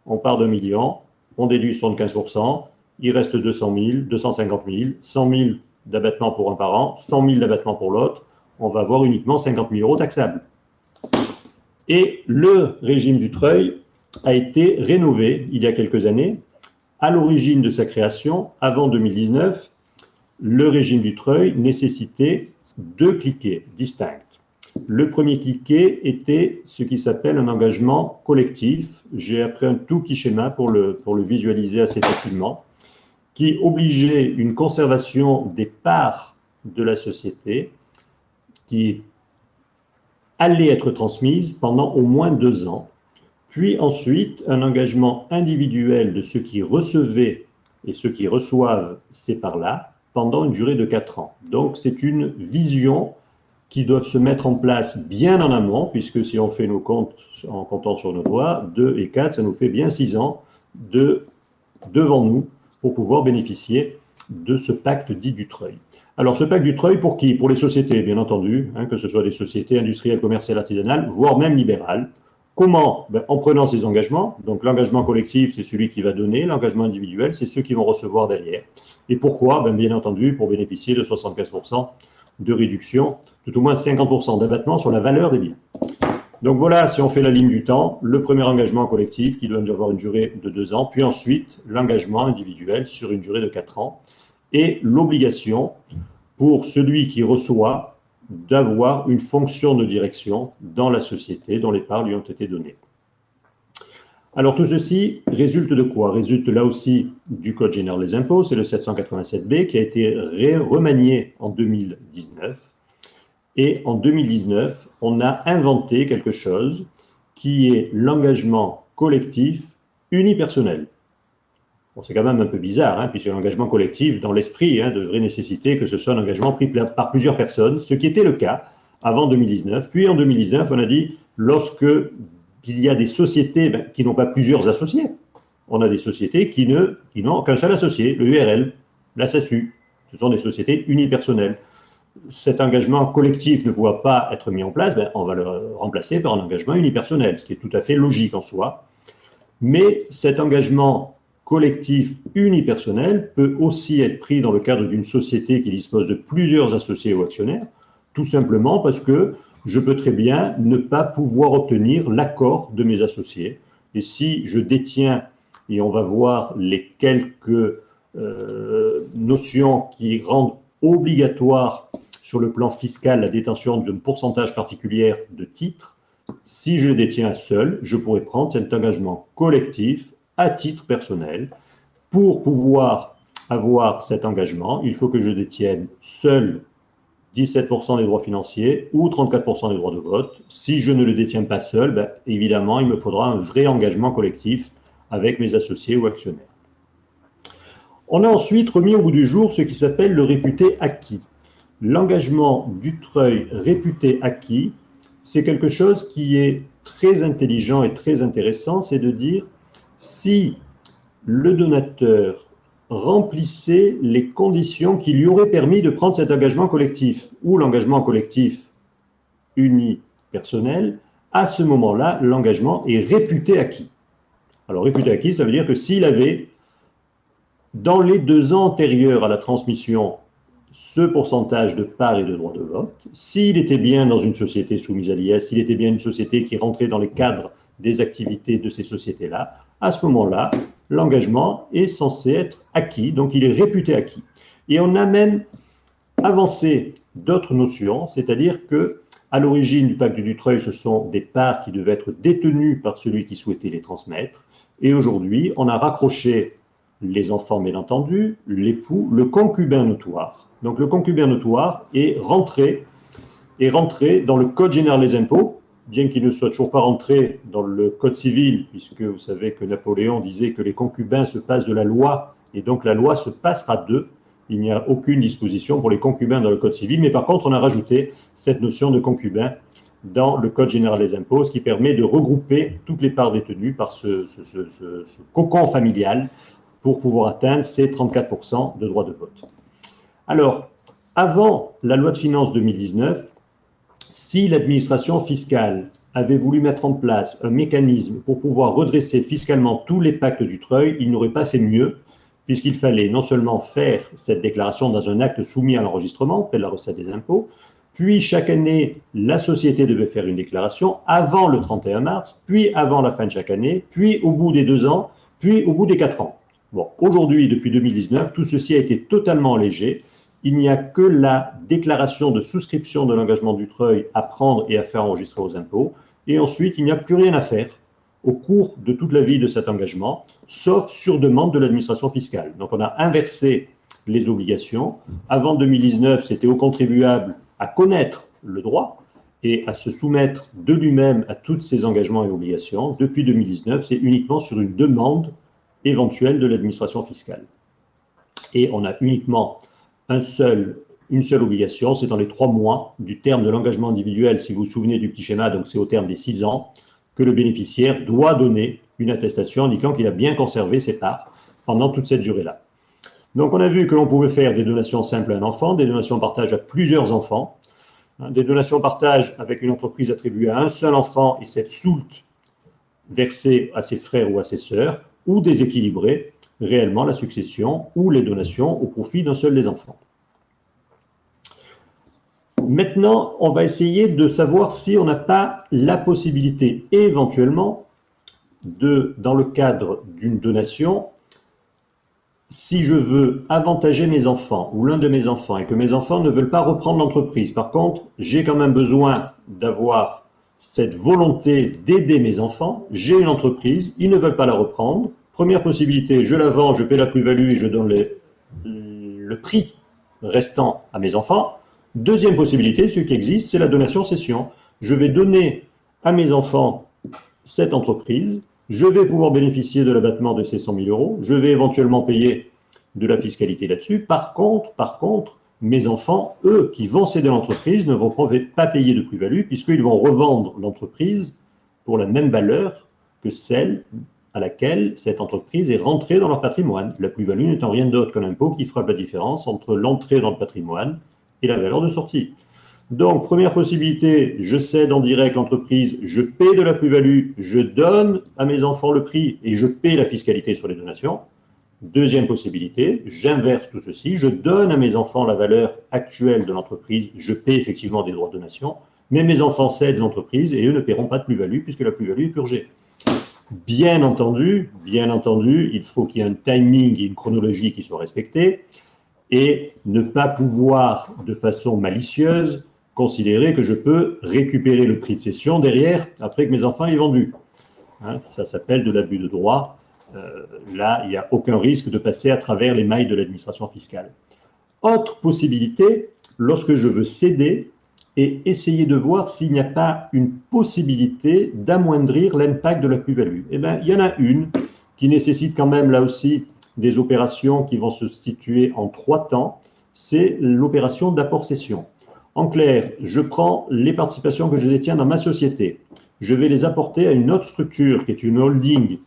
[SPEAKER 4] on part d'1 million, on déduit 75%, il reste 200 000, 250 000, 100 000 d'abattement pour un parent, 100 000 d'abattement pour l'autre, on va avoir uniquement 50 000 euros taxables. Et le régime Dutreil a été rénové il y a quelques années. À l'origine de sa création, avant 2019, le régime Dutreil nécessitait deux cliquets distincts. Le premier cliquet était ce qui s'appelle un engagement collectif. J'ai appris un tout petit schéma pour le visualiser assez facilement, qui obligeait une conservation des parts de la société qui allait être transmise pendant au moins 2 ans, puis ensuite un engagement individuel de ceux qui recevaient et ceux qui reçoivent ces parts-là pendant une durée de 4 ans. Donc c'est une vision qui doit se mettre en place bien en amont, puisque si on fait nos comptes en comptant sur nos doigts, 2 et 4, ça nous fait bien 6 ans devant nous pour pouvoir bénéficier de ce pacte dit Dutreil. Alors, ce pacte Dutreil, pour qui? Pour les sociétés, bien entendu, que ce soit des sociétés industrielles, commerciales, artisanales, voire même libérales. Comment? En prenant ces engagements. Donc, l'engagement collectif, c'est celui qui va donner. L'engagement individuel, c'est ceux qui vont recevoir derrière. Et pourquoi? Bien entendu, pour bénéficier de 75% de réduction, tout au moins 50% d'abattement sur la valeur des biens. Donc voilà, si on fait la ligne du temps, le premier engagement collectif qui doit avoir une durée de 2 ans, puis ensuite l'engagement individuel sur une durée de 4 ans, et l'obligation pour celui qui reçoit d'avoir une fonction de direction dans la société dont les parts lui ont été données. Alors tout ceci résulte de quoi? Résulte là aussi du Code général des impôts, c'est le 787B qui a été remanié en 2019. Et en 2019, on a inventé quelque chose qui est l'engagement collectif unipersonnel. Bon, c'est quand même un peu bizarre, puisque l'engagement collectif, dans l'esprit, devrait nécessiter que ce soit un engagement pris par plusieurs personnes, ce qui était le cas avant 2019. Puis en 2019, on a dit, lorsque il y a des sociétés qui n'ont pas plusieurs associés, on a des sociétés qui n'ont qu'un seul associé, le URL, la SASU. Ce sont des sociétés unipersonnelles. Cet engagement collectif ne pourra pas être mis en place, on va le remplacer par un engagement unipersonnel, ce qui est tout à fait logique en soi. Mais cet engagement collectif unipersonnel peut aussi être pris dans le cadre d'une société qui dispose de plusieurs associés ou actionnaires, tout simplement parce que je peux très bien ne pas pouvoir obtenir l'accord de mes associés. Et si je détiens, et on va voir les quelques notions qui rendent obligatoire sur le plan fiscal la détention d'un pourcentage particulier de titres, si je le détiens seul, je pourrais prendre cet engagement collectif à titre personnel. Pour pouvoir avoir cet engagement, il faut que je détienne seul 17% des droits financiers ou 34% des droits de vote. Si je ne le détiens pas seul, évidemment, il me faudra un vrai engagement collectif avec mes associés ou actionnaires. On a ensuite remis au bout du jour ce qui s'appelle le réputé acquis. L'engagement Dutreil réputé acquis, c'est quelque chose qui est très intelligent et très intéressant, c'est de dire si le donateur remplissait les conditions qui lui auraient permis de prendre cet engagement collectif, ou l'engagement collectif unipersonnel, à ce moment-là, l'engagement est réputé acquis. Alors, réputé acquis, ça veut dire que s'il avait, dans les 2 ans antérieurs à la transmission, ce pourcentage de parts et de droits de vote, s'il était bien dans une société soumise à l'IS, s'il était bien une société qui rentrait dans les cadres des activités de ces sociétés-là, à ce moment-là, l'engagement est censé être acquis, donc il est réputé acquis. Et on a même avancé d'autres notions, c'est-à-dire que à l'origine du pacte de Dutreuil, ce sont des parts qui devaient être détenues par celui qui souhaitait les transmettre, et aujourd'hui, on a raccroché les enfants, bien entendu, l'époux, le concubin notoire. Donc le concubin notoire est rentré dans le Code général des impôts, bien qu'il ne soit toujours pas rentré dans le Code civil, puisque vous savez que Napoléon disait que les concubins se passent de la loi, et donc la loi se passera d'eux. Il n'y a aucune disposition pour les concubins dans le Code civil, mais par contre, on a rajouté cette notion de concubin dans le Code général des impôts, ce qui permet de regrouper toutes les parts détenues par ce cocon familial pour pouvoir atteindre ces 34% de droits de vote. Alors, avant la loi de finances 2019, si l'administration fiscale avait voulu mettre en place un mécanisme pour pouvoir redresser fiscalement tous les pactes du Dutreuil, il n'aurait pas fait mieux, puisqu'il fallait non seulement faire cette déclaration dans un acte soumis à l'enregistrement auprès de la recette des impôts, puis chaque année, la société devait faire une déclaration avant le 31 mars, puis avant la fin de chaque année, puis au bout des 2 ans, puis au bout des 4 ans. Bon, aujourd'hui, depuis 2019, tout ceci a été totalement allégé. Il n'y a que la déclaration de souscription de l'engagement du Dutreuil à prendre et à faire enregistrer aux impôts. Et ensuite, il n'y a plus rien à faire au cours de toute la vie de cet engagement, sauf sur demande de l'administration fiscale. Donc, on a inversé les obligations. Avant 2019, c'était au contribuable à connaître le droit et à se soumettre de lui-même à tous ses engagements et obligations. Depuis 2019, c'est uniquement sur une demande éventuelle de l'administration fiscale. Et on a uniquement une seule obligation, c'est dans les 3 mois du terme de l'engagement individuel, si vous vous souvenez du petit schéma, donc c'est au terme des 6 ans, que le bénéficiaire doit donner une attestation indiquant qu'il a bien conservé ses parts pendant toute cette durée-là. Donc on a vu que l'on pouvait faire des donations simples à un enfant, des donations partage à plusieurs enfants, des donations partage avec une entreprise attribuée à un seul enfant et cette soulte versée à ses frères ou à ses sœurs, ou déséquilibrer réellement la succession ou les donations au profit d'un seul des enfants. Maintenant, on va essayer de savoir si on n'a pas la possibilité éventuellement dans le cadre d'une donation, si je veux avantager mes enfants ou l'un de mes enfants et que mes enfants ne veulent pas reprendre l'entreprise. Par contre, j'ai quand même besoin d'avoir cette volonté d'aider mes enfants. J'ai une entreprise, ils ne veulent pas la reprendre. Première possibilité, je la vends, je paie la plus-value et je donne le prix restant à mes enfants. Deuxième possibilité, ce qui existe, c'est la donation-cession. Je vais donner à mes enfants cette entreprise, je vais pouvoir bénéficier de l'abattement de ces 100 000 euros, je vais éventuellement payer de la fiscalité là-dessus. Par contre, mes enfants, eux, qui vont céder l'entreprise, ne vont pas payer de plus-value puisqu'ils vont revendre l'entreprise pour la même valeur que celle à laquelle cette entreprise est rentrée dans leur patrimoine. La plus-value n'étant rien d'autre qu'un impôt qui fera la différence entre l'entrée dans le patrimoine et la valeur de sortie. Donc, première possibilité, je cède en direct l'entreprise, je paie de la plus-value, je donne à mes enfants le prix et je paie la fiscalité sur les donations. Deuxième possibilité, j'inverse tout ceci, je donne à mes enfants la valeur actuelle de l'entreprise, je paie effectivement des droits de donation, mais mes enfants cèdent l'entreprise et eux ne paieront pas de plus-value puisque la plus-value est purgée. Bien entendu, il faut qu'il y ait un timing et une chronologie qui soient respectés et ne pas pouvoir, de façon malicieuse, considérer que je peux récupérer le prix de cession derrière après que mes enfants aient vendu. Hein, ça s'appelle de l'abus de droit. Là, il n'y a aucun risque de passer à travers les mailles de l'administration fiscale. Autre possibilité, lorsque je veux céder et essayer de voir s'il n'y a pas une possibilité d'amoindrir l'impact de la plus-value. Eh bien, il y en a une qui nécessite quand même, là aussi, des opérations qui vont se situer en 3 temps. C'est l'opération d'apport-cession. En clair, je prends les participations que je détiens dans ma société. Je vais les apporter à une autre structure qui est une holding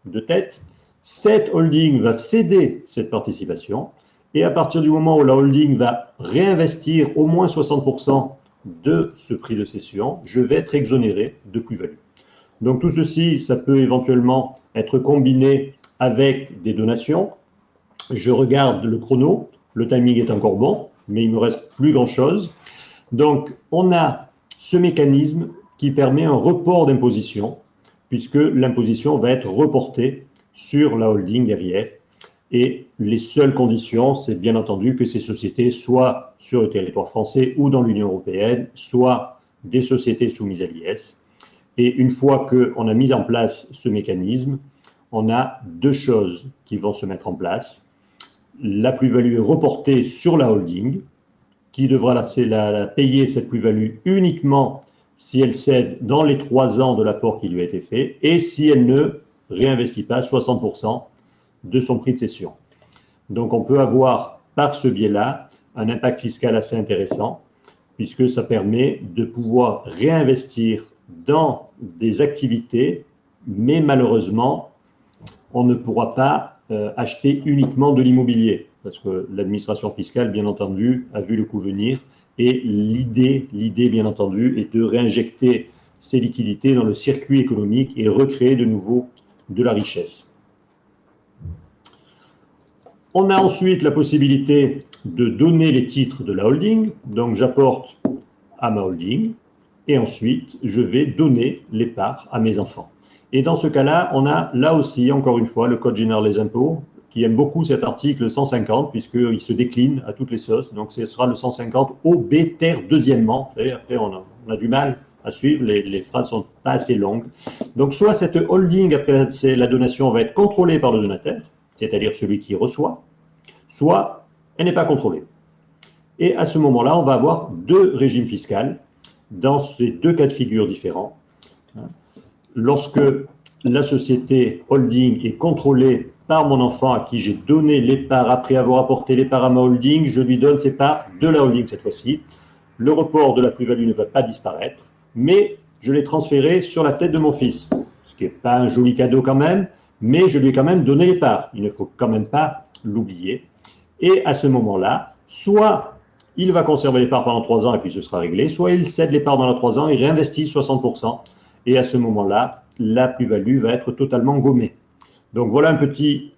[SPEAKER 4] de tête. Cette holding va céder cette participation et à partir du moment où la holding va réinvestir au moins 60% de ce prix de cession, je vais être exonéré de plus-value. Donc tout ceci, ça peut éventuellement être combiné avec des donations. Je regarde le chrono, le timing est encore bon, mais il ne me reste plus grand-chose. Donc on a ce mécanisme qui permet un report d'imposition, puisque l'imposition va être reportée sur la holding derrière. Et les seules conditions, c'est bien entendu que ces sociétés soient sur le territoire français ou dans l'Union européenne, soient des sociétés soumises à l'IS. Et une fois qu'on a mis en place ce mécanisme, on a deux choses qui vont se mettre en place. La plus-value est reportée sur la holding, qui devra payer cette plus-value uniquement si elle cède dans les 3 ans de l'apport qui lui a été fait et si elle ne réinvestit pas 60% de son prix de cession. Donc on peut avoir par ce biais-là un impact fiscal assez intéressant puisque ça permet de pouvoir réinvestir dans des activités, mais malheureusement, on ne pourra pas acheter uniquement de l'immobilier parce que l'administration fiscale, bien entendu, a vu le coup venir et l'idée, bien entendu, est de réinjecter ces liquidités dans le circuit économique et recréer de nouveau de la richesse. On a ensuite la possibilité de donner les titres de la holding. Donc, j'apporte à ma holding et ensuite, je vais donner les parts à mes enfants. Et dans ce cas-là, on a là aussi, encore une fois, le Code général des impôts qui aime beaucoup cet article 150 puisqu'il se décline à toutes les sauces. Donc, ce sera le 150 OB ter deuxièmement. Vous savez, après, on a du mal à suivre, les phrases sont pas assez longues. Donc, soit cette holding, après la donation, va être contrôlée par le donataire, c'est-à-dire celui qui reçoit, soit elle n'est pas contrôlée. Et à ce moment-là, on va avoir deux régimes fiscaux dans ces deux cas de figure différents. Lorsque la société holding est contrôlée par mon enfant à qui j'ai donné les parts après avoir apporté les parts à ma holding, je lui donne ces parts de la holding cette fois-ci. Le report de la plus-value ne va pas disparaître, mais je l'ai transféré sur la tête de mon fils, ce qui n'est pas un joli cadeau quand même, mais je lui ai quand même donné les parts. Il ne faut quand même pas l'oublier. Et à ce moment-là, soit il va conserver les parts pendant 3 ans et puis ce sera réglé, soit il cède les parts pendant 3 ans et réinvestit 60%. Et à ce moment-là, la plus-value va être totalement gommée. Donc voilà un petit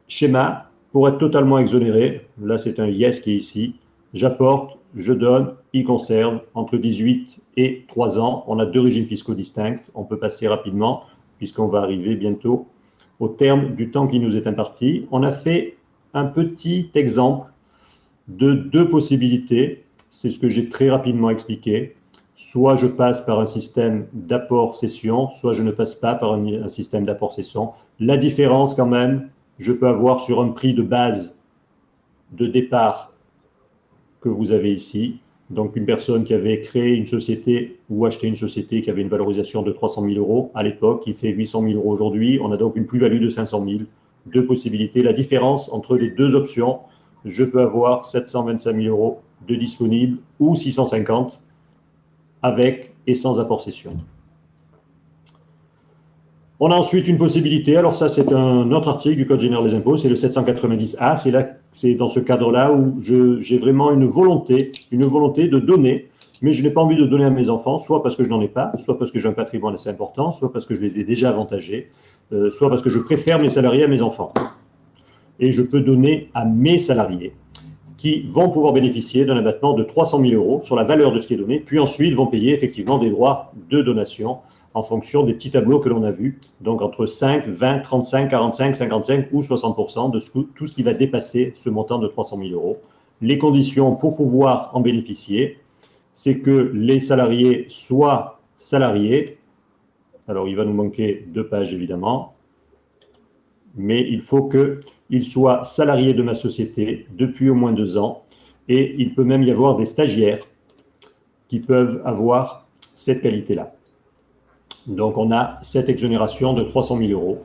[SPEAKER 4] schéma pour être totalement exonéré. Là, c'est un yes qui est ici. J'apporte, je donne, il conserve entre 18 et 3 ans. On a deux régimes fiscaux distincts. On peut passer rapidement puisqu'on va arriver bientôt au terme du temps qui nous est imparti. On a fait un petit exemple de deux possibilités. C'est ce que j'ai très rapidement expliqué. Soit je passe par un système d'apport-cession, soit je ne passe pas par un système d'apport-cession. La différence quand même, je peux avoir sur un prix de base de départ que vous avez ici. Donc une personne qui avait créé une société ou acheté une société qui avait une valorisation de 300 000 euros à l'époque, qui fait 800 000 euros aujourd'hui. On a donc une plus-value de 500 000. Deux possibilités. La différence entre les deux options, je peux avoir 725 000 euros de disponible ou 650 avec et sans apport-cession. On a ensuite une possibilité, alors ça c'est un autre article du Code général des impôts, c'est le 790A, c'est dans ce cadre-là où j'ai vraiment une volonté de donner, mais je n'ai pas envie de donner à mes enfants, soit parce que je n'en ai pas, soit parce que j'ai un patrimoine assez important, soit parce que je les ai déjà avantagés, soit parce que je préfère mes salariés à mes enfants. Et je peux donner à mes salariés qui vont pouvoir bénéficier d'un abattement de 300 000 euros sur la valeur de ce qui est donné, puis ensuite vont payer effectivement des droits de donation en fonction des petits tableaux que l'on a vus, donc entre 5, 20, 35, 45, 55 ou 60% de tout ce qui va dépasser ce montant de 300 000 euros. Les conditions pour pouvoir en bénéficier, c'est que les salariés soient salariés. Alors, il va nous manquer 2 pages évidemment, mais il faut qu'il soit salarié de ma société depuis au moins 2 ans et il peut même y avoir des stagiaires qui peuvent avoir cette qualité-là. Donc, on a cette exonération de 300 000 euros,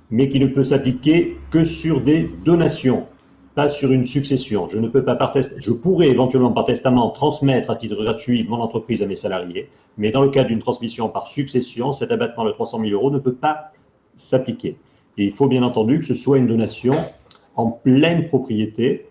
[SPEAKER 4] mais qui ne peut s'appliquer que sur des donations, pas sur une succession. Je ne peux pas je pourrais éventuellement par testament transmettre à titre gratuit mon entreprise à mes salariés, mais dans le cas d'une transmission par succession, cet abattement de 300 000 euros ne peut pas s'appliquer. Et il faut bien entendu que ce soit une donation en pleine propriété.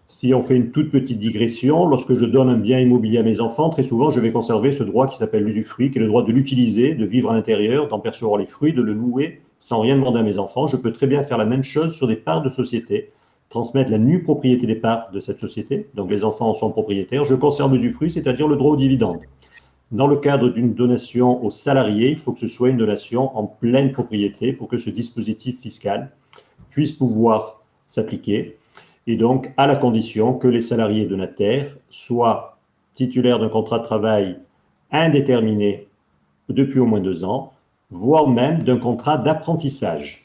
[SPEAKER 4] Si on fait une toute petite digression, lorsque je donne un bien immobilier à mes enfants, très souvent, je vais conserver ce droit qui s'appelle l'usufruit, qui est le droit de l'utiliser, de vivre à l'intérieur, d'en percevoir les fruits, de le louer sans rien demander à mes enfants. Je peux très bien faire la même chose sur des parts de société, transmettre la nue propriété des parts de cette société. Donc les enfants en sont propriétaires. Je conserve l'usufruit, c'est-à-dire le droit au dividende. Dans le cadre d'une donation aux salariés, il faut que ce soit une donation en pleine propriété pour que ce dispositif fiscal puisse pouvoir s'appliquer. Et donc, à la condition que les salariés donataires soient titulaires d'un contrat de travail indéterminé depuis au moins 2 ans, voire même d'un contrat d'apprentissage.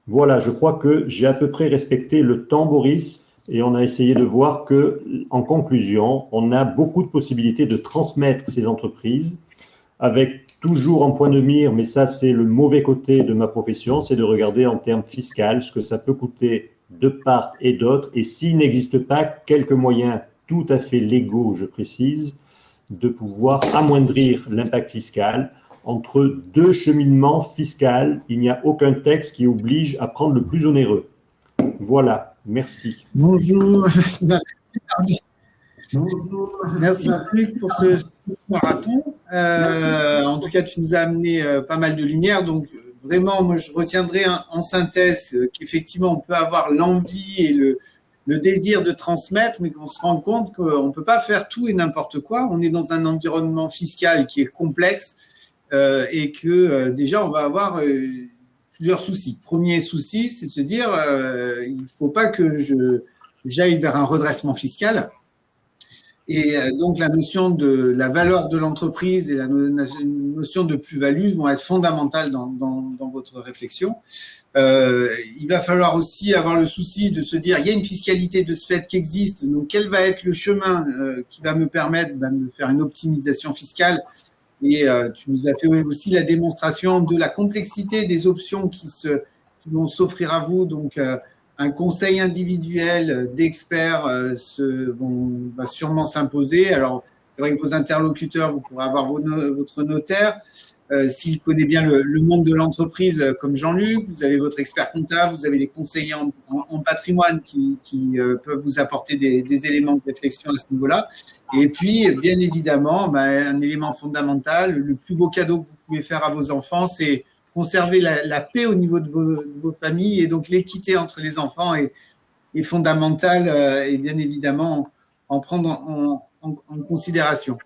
[SPEAKER 4] Voilà, je crois que j'ai à peu près respecté le temps, Boris, et on a essayé de voir que, en conclusion, on a beaucoup de possibilités de transmettre ces entreprises avec toujours en point de mire, mais ça c'est le mauvais côté de ma profession, c'est de regarder en termes fiscaux ce que ça peut coûter de part et d'autre, et s'il n'existe pas quelques moyens tout à fait légaux, je précise, de pouvoir amoindrir l'impact fiscal entre 2 cheminements fiscaux. Il n'y a aucun texte qui oblige à prendre le plus onéreux. Voilà, merci.
[SPEAKER 1] Bonjour. Bonjour. Merci Luc pour ce marathon. En tout cas, tu nous as amené pas mal de lumière. Donc, vraiment, moi, je retiendrai en synthèse qu'effectivement, on peut avoir l'envie et le désir de transmettre, mais qu'on se rend compte qu'on ne peut pas faire tout et n'importe quoi. On est dans un environnement fiscal qui est complexe et que déjà, on va avoir plusieurs soucis. Premier souci, c'est de se dire il ne faut pas que j'aille vers un redressement fiscal. Et donc, la notion de la valeur de l'entreprise et la notion de plus-value vont être fondamentales dans votre réflexion. Il va falloir aussi avoir le souci de se dire, il y a une fiscalité de ce fait qui existe, donc quel va être le chemin qui va me permettre de faire une optimisation fiscale. Et tu nous as fait aussi la démonstration de la complexité des options qui vont s'offrir à vous. Donc, un conseil individuel d'experts va sûrement s'imposer. Alors, c'est vrai que vos interlocuteurs, vous pourrez avoir votre notaire. S'il connaît bien le monde de l'entreprise, comme Jean-Luc, vous avez votre expert comptable, vous avez les conseillers en patrimoine qui peuvent vous apporter des éléments de réflexion à ce niveau-là. Et puis, bien évidemment, un élément fondamental, le plus beau cadeau que vous pouvez faire à vos enfants, c'est conserver la paix au niveau de vos familles, et donc l'équité entre les enfants est fondamentale et bien évidemment en prendre en considération.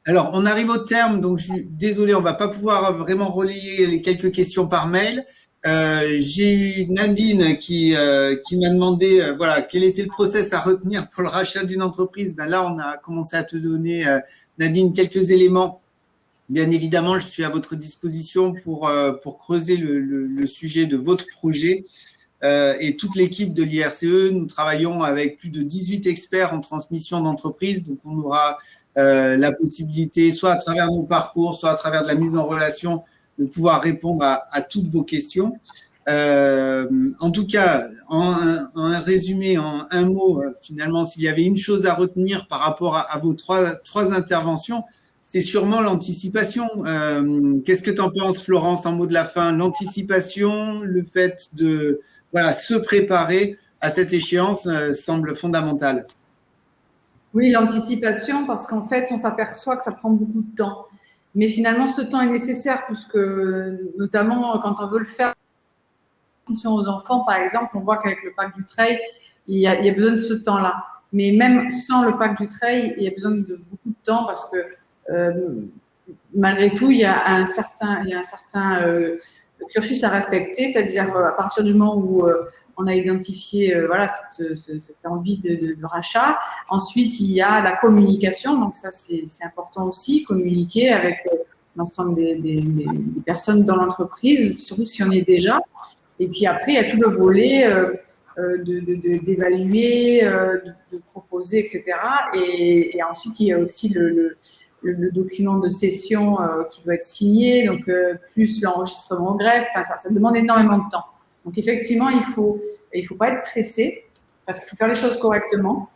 [SPEAKER 1] Alors, on arrive au terme, donc je suis désolé, on ne va pas pouvoir vraiment relayer les quelques questions par mail. J'ai eu Nadine qui m'a demandé voilà, quel était le process à retenir pour le rachat d'une entreprise. Là, on a commencé à te donner, Nadine, quelques éléments. Bien évidemment, je suis à votre disposition pour creuser le sujet de votre projet. Et toute l'équipe de l'IRCE, nous travaillons avec plus de 18 experts en transmission d'entreprise. Donc, on aura la possibilité, soit à travers nos parcours, soit à travers de la mise en relation, de pouvoir répondre à toutes vos questions. En tout cas, en résumé, en un mot, finalement, s'il y avait une chose à retenir par rapport à vos trois interventions, c'est sûrement l'anticipation. Qu'est-ce que tu en penses, Florence, en mot de la fin? L'anticipation, le fait de se préparer à cette échéance semble fondamental.
[SPEAKER 2] Oui, l'anticipation, parce qu'en fait, on s'aperçoit que ça prend beaucoup de temps. Mais finalement, ce temps est nécessaire, puisque notamment quand on veut le faire aux enfants, par exemple, on voit qu'avec le Pack Dutreil, il y a besoin de ce temps-là. Mais même sans le Pack Dutreil, il y a besoin de beaucoup de temps, parce que malgré tout, il y a un certain cursus à respecter, c'est-à-dire à partir du moment où on a identifié cette envie de rachat. Ensuite, il y a la communication, donc ça c'est important aussi, communiquer avec l'ensemble des personnes dans l'entreprise, surtout si on est déjà. Et puis après, il y a tout le volet d'évaluer, de proposer, etc. Et ensuite, il y a aussi le document de cession qui doit être signé, donc plus l'enregistrement au greffe, ça demande énormément de temps. Donc effectivement, il faut pas être pressé, parce qu'il faut faire les choses correctement,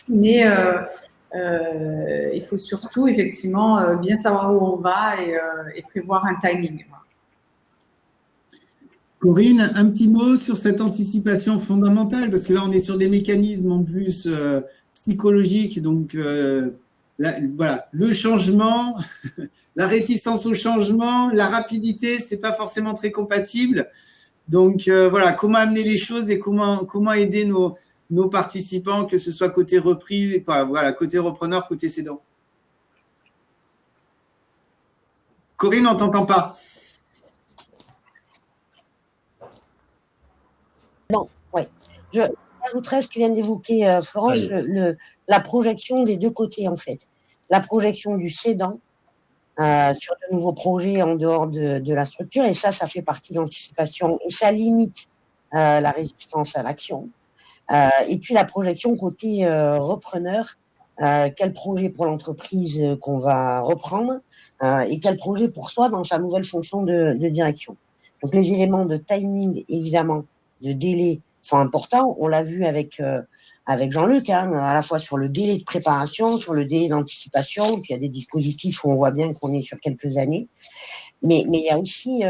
[SPEAKER 2] mais il faut surtout effectivement bien savoir où on va et prévoir un timing.
[SPEAKER 1] Corinne, un petit mot sur cette anticipation fondamentale, parce que là, on est sur des mécanismes en plus psychologiques. Donc, voilà, le changement, la réticence au changement, la rapidité, c'est pas forcément très compatible. Donc, voilà, comment amener les choses et comment aider nos participants, que ce soit côté reprise, quoi, voilà, côté repreneur, côté cédant. Corinne, on t'entend pas.
[SPEAKER 3] Non, oui. Je rajouterais ce que tu viens d'évoquer,
[SPEAKER 4] Ça
[SPEAKER 3] Florence,
[SPEAKER 4] y est.
[SPEAKER 3] la projection des deux côtés, en fait. La projection du cédant sur de nouveaux projets en dehors de la structure, et ça fait partie de l'anticipation, et ça limite la résistance à l'action. Et puis la projection côté repreneur, quel projet pour l'entreprise qu'on va reprendre et quel projet pour soi dans sa nouvelle fonction de direction. Donc les éléments de timing, évidemment, de délai sont importants. On l'a vu avec Jean-Luc, hein, à la fois sur le délai de préparation, sur le délai d'anticipation. Puis il y a des dispositifs où on voit bien qu'on est sur quelques années. Mais il y a aussi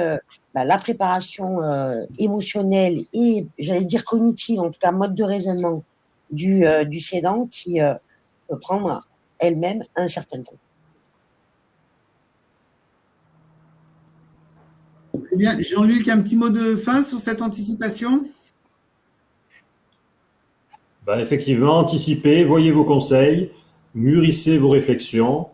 [SPEAKER 3] la préparation émotionnelle et, j'allais dire, cognitive, en tout cas mode de raisonnement du cédant qui peut prendre elle-même un certain temps.
[SPEAKER 1] Eh bien, Jean-Luc, un petit mot de fin sur cette anticipation?
[SPEAKER 4] Ben, effectivement, anticipez, voyez vos conseils, mûrissez vos réflexions.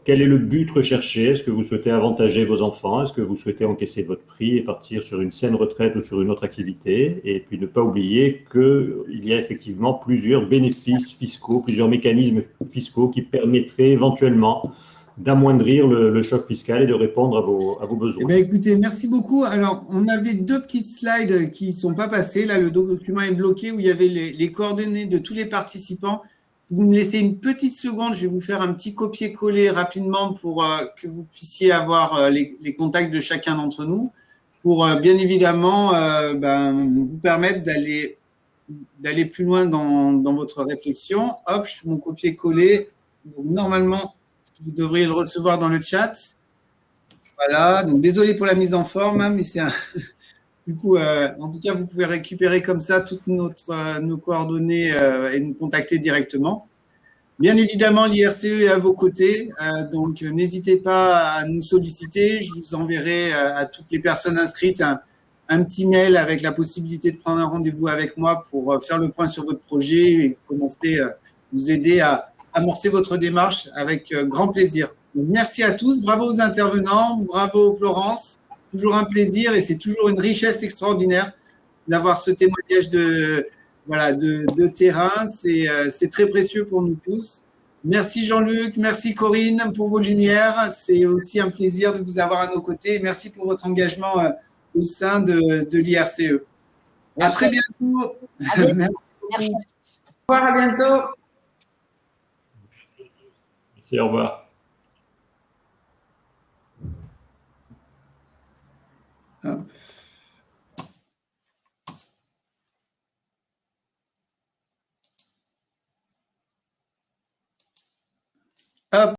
[SPEAKER 4] Quel est le but recherché? Est-ce que vous souhaitez avantager vos enfants? Est-ce que vous souhaitez encaisser votre prix et partir sur une saine retraite ou sur une autre activité? Et puis ne pas oublier qu'il y a effectivement plusieurs bénéfices fiscaux, plusieurs mécanismes fiscaux qui permettraient éventuellement d'amoindrir le choc fiscal et de répondre à vos
[SPEAKER 1] Eh
[SPEAKER 4] besoins.
[SPEAKER 1] bien, écoutez, merci beaucoup. Alors, on avait deux petites slides qui ne sont pas passées. Là, le document est bloqué où il y avait les coordonnées de tous les participants. Si vous me laissez une petite seconde, je vais vous faire un petit copier-coller rapidement pour que vous puissiez avoir les contacts de chacun d'entre nous, pour bien évidemment vous permettre d'aller plus loin dans votre réflexion. Hop, je fais mon copier-coller. Donc, normalement, vous devriez le recevoir dans le chat. Voilà, donc désolé pour la mise en forme, hein, mais c'est un... Du coup, en tout cas, vous pouvez récupérer comme ça toutes nos coordonnées et nous contacter directement. Bien évidemment, l'IRCE est à vos côtés, donc n'hésitez pas à nous solliciter. Je vous enverrai à toutes les personnes inscrites un petit mail avec la possibilité de prendre un rendez-vous avec moi pour faire le point sur votre projet et commencer à vous aider à amorcer votre démarche avec grand plaisir. Donc, merci à tous, bravo aux intervenants, bravo Florence, toujours un plaisir et c'est toujours une richesse extraordinaire d'avoir ce témoignage de terrain. C'est très précieux pour nous tous. Merci Jean-Luc, merci Corinne pour vos lumières. C'est aussi un plaisir de vous avoir à nos côtés. Merci pour votre engagement au sein de l'IRCE. À très bientôt.
[SPEAKER 3] Merci. Merci.
[SPEAKER 2] Au revoir, à bientôt.
[SPEAKER 4] Merci, au revoir.
[SPEAKER 1] Hop.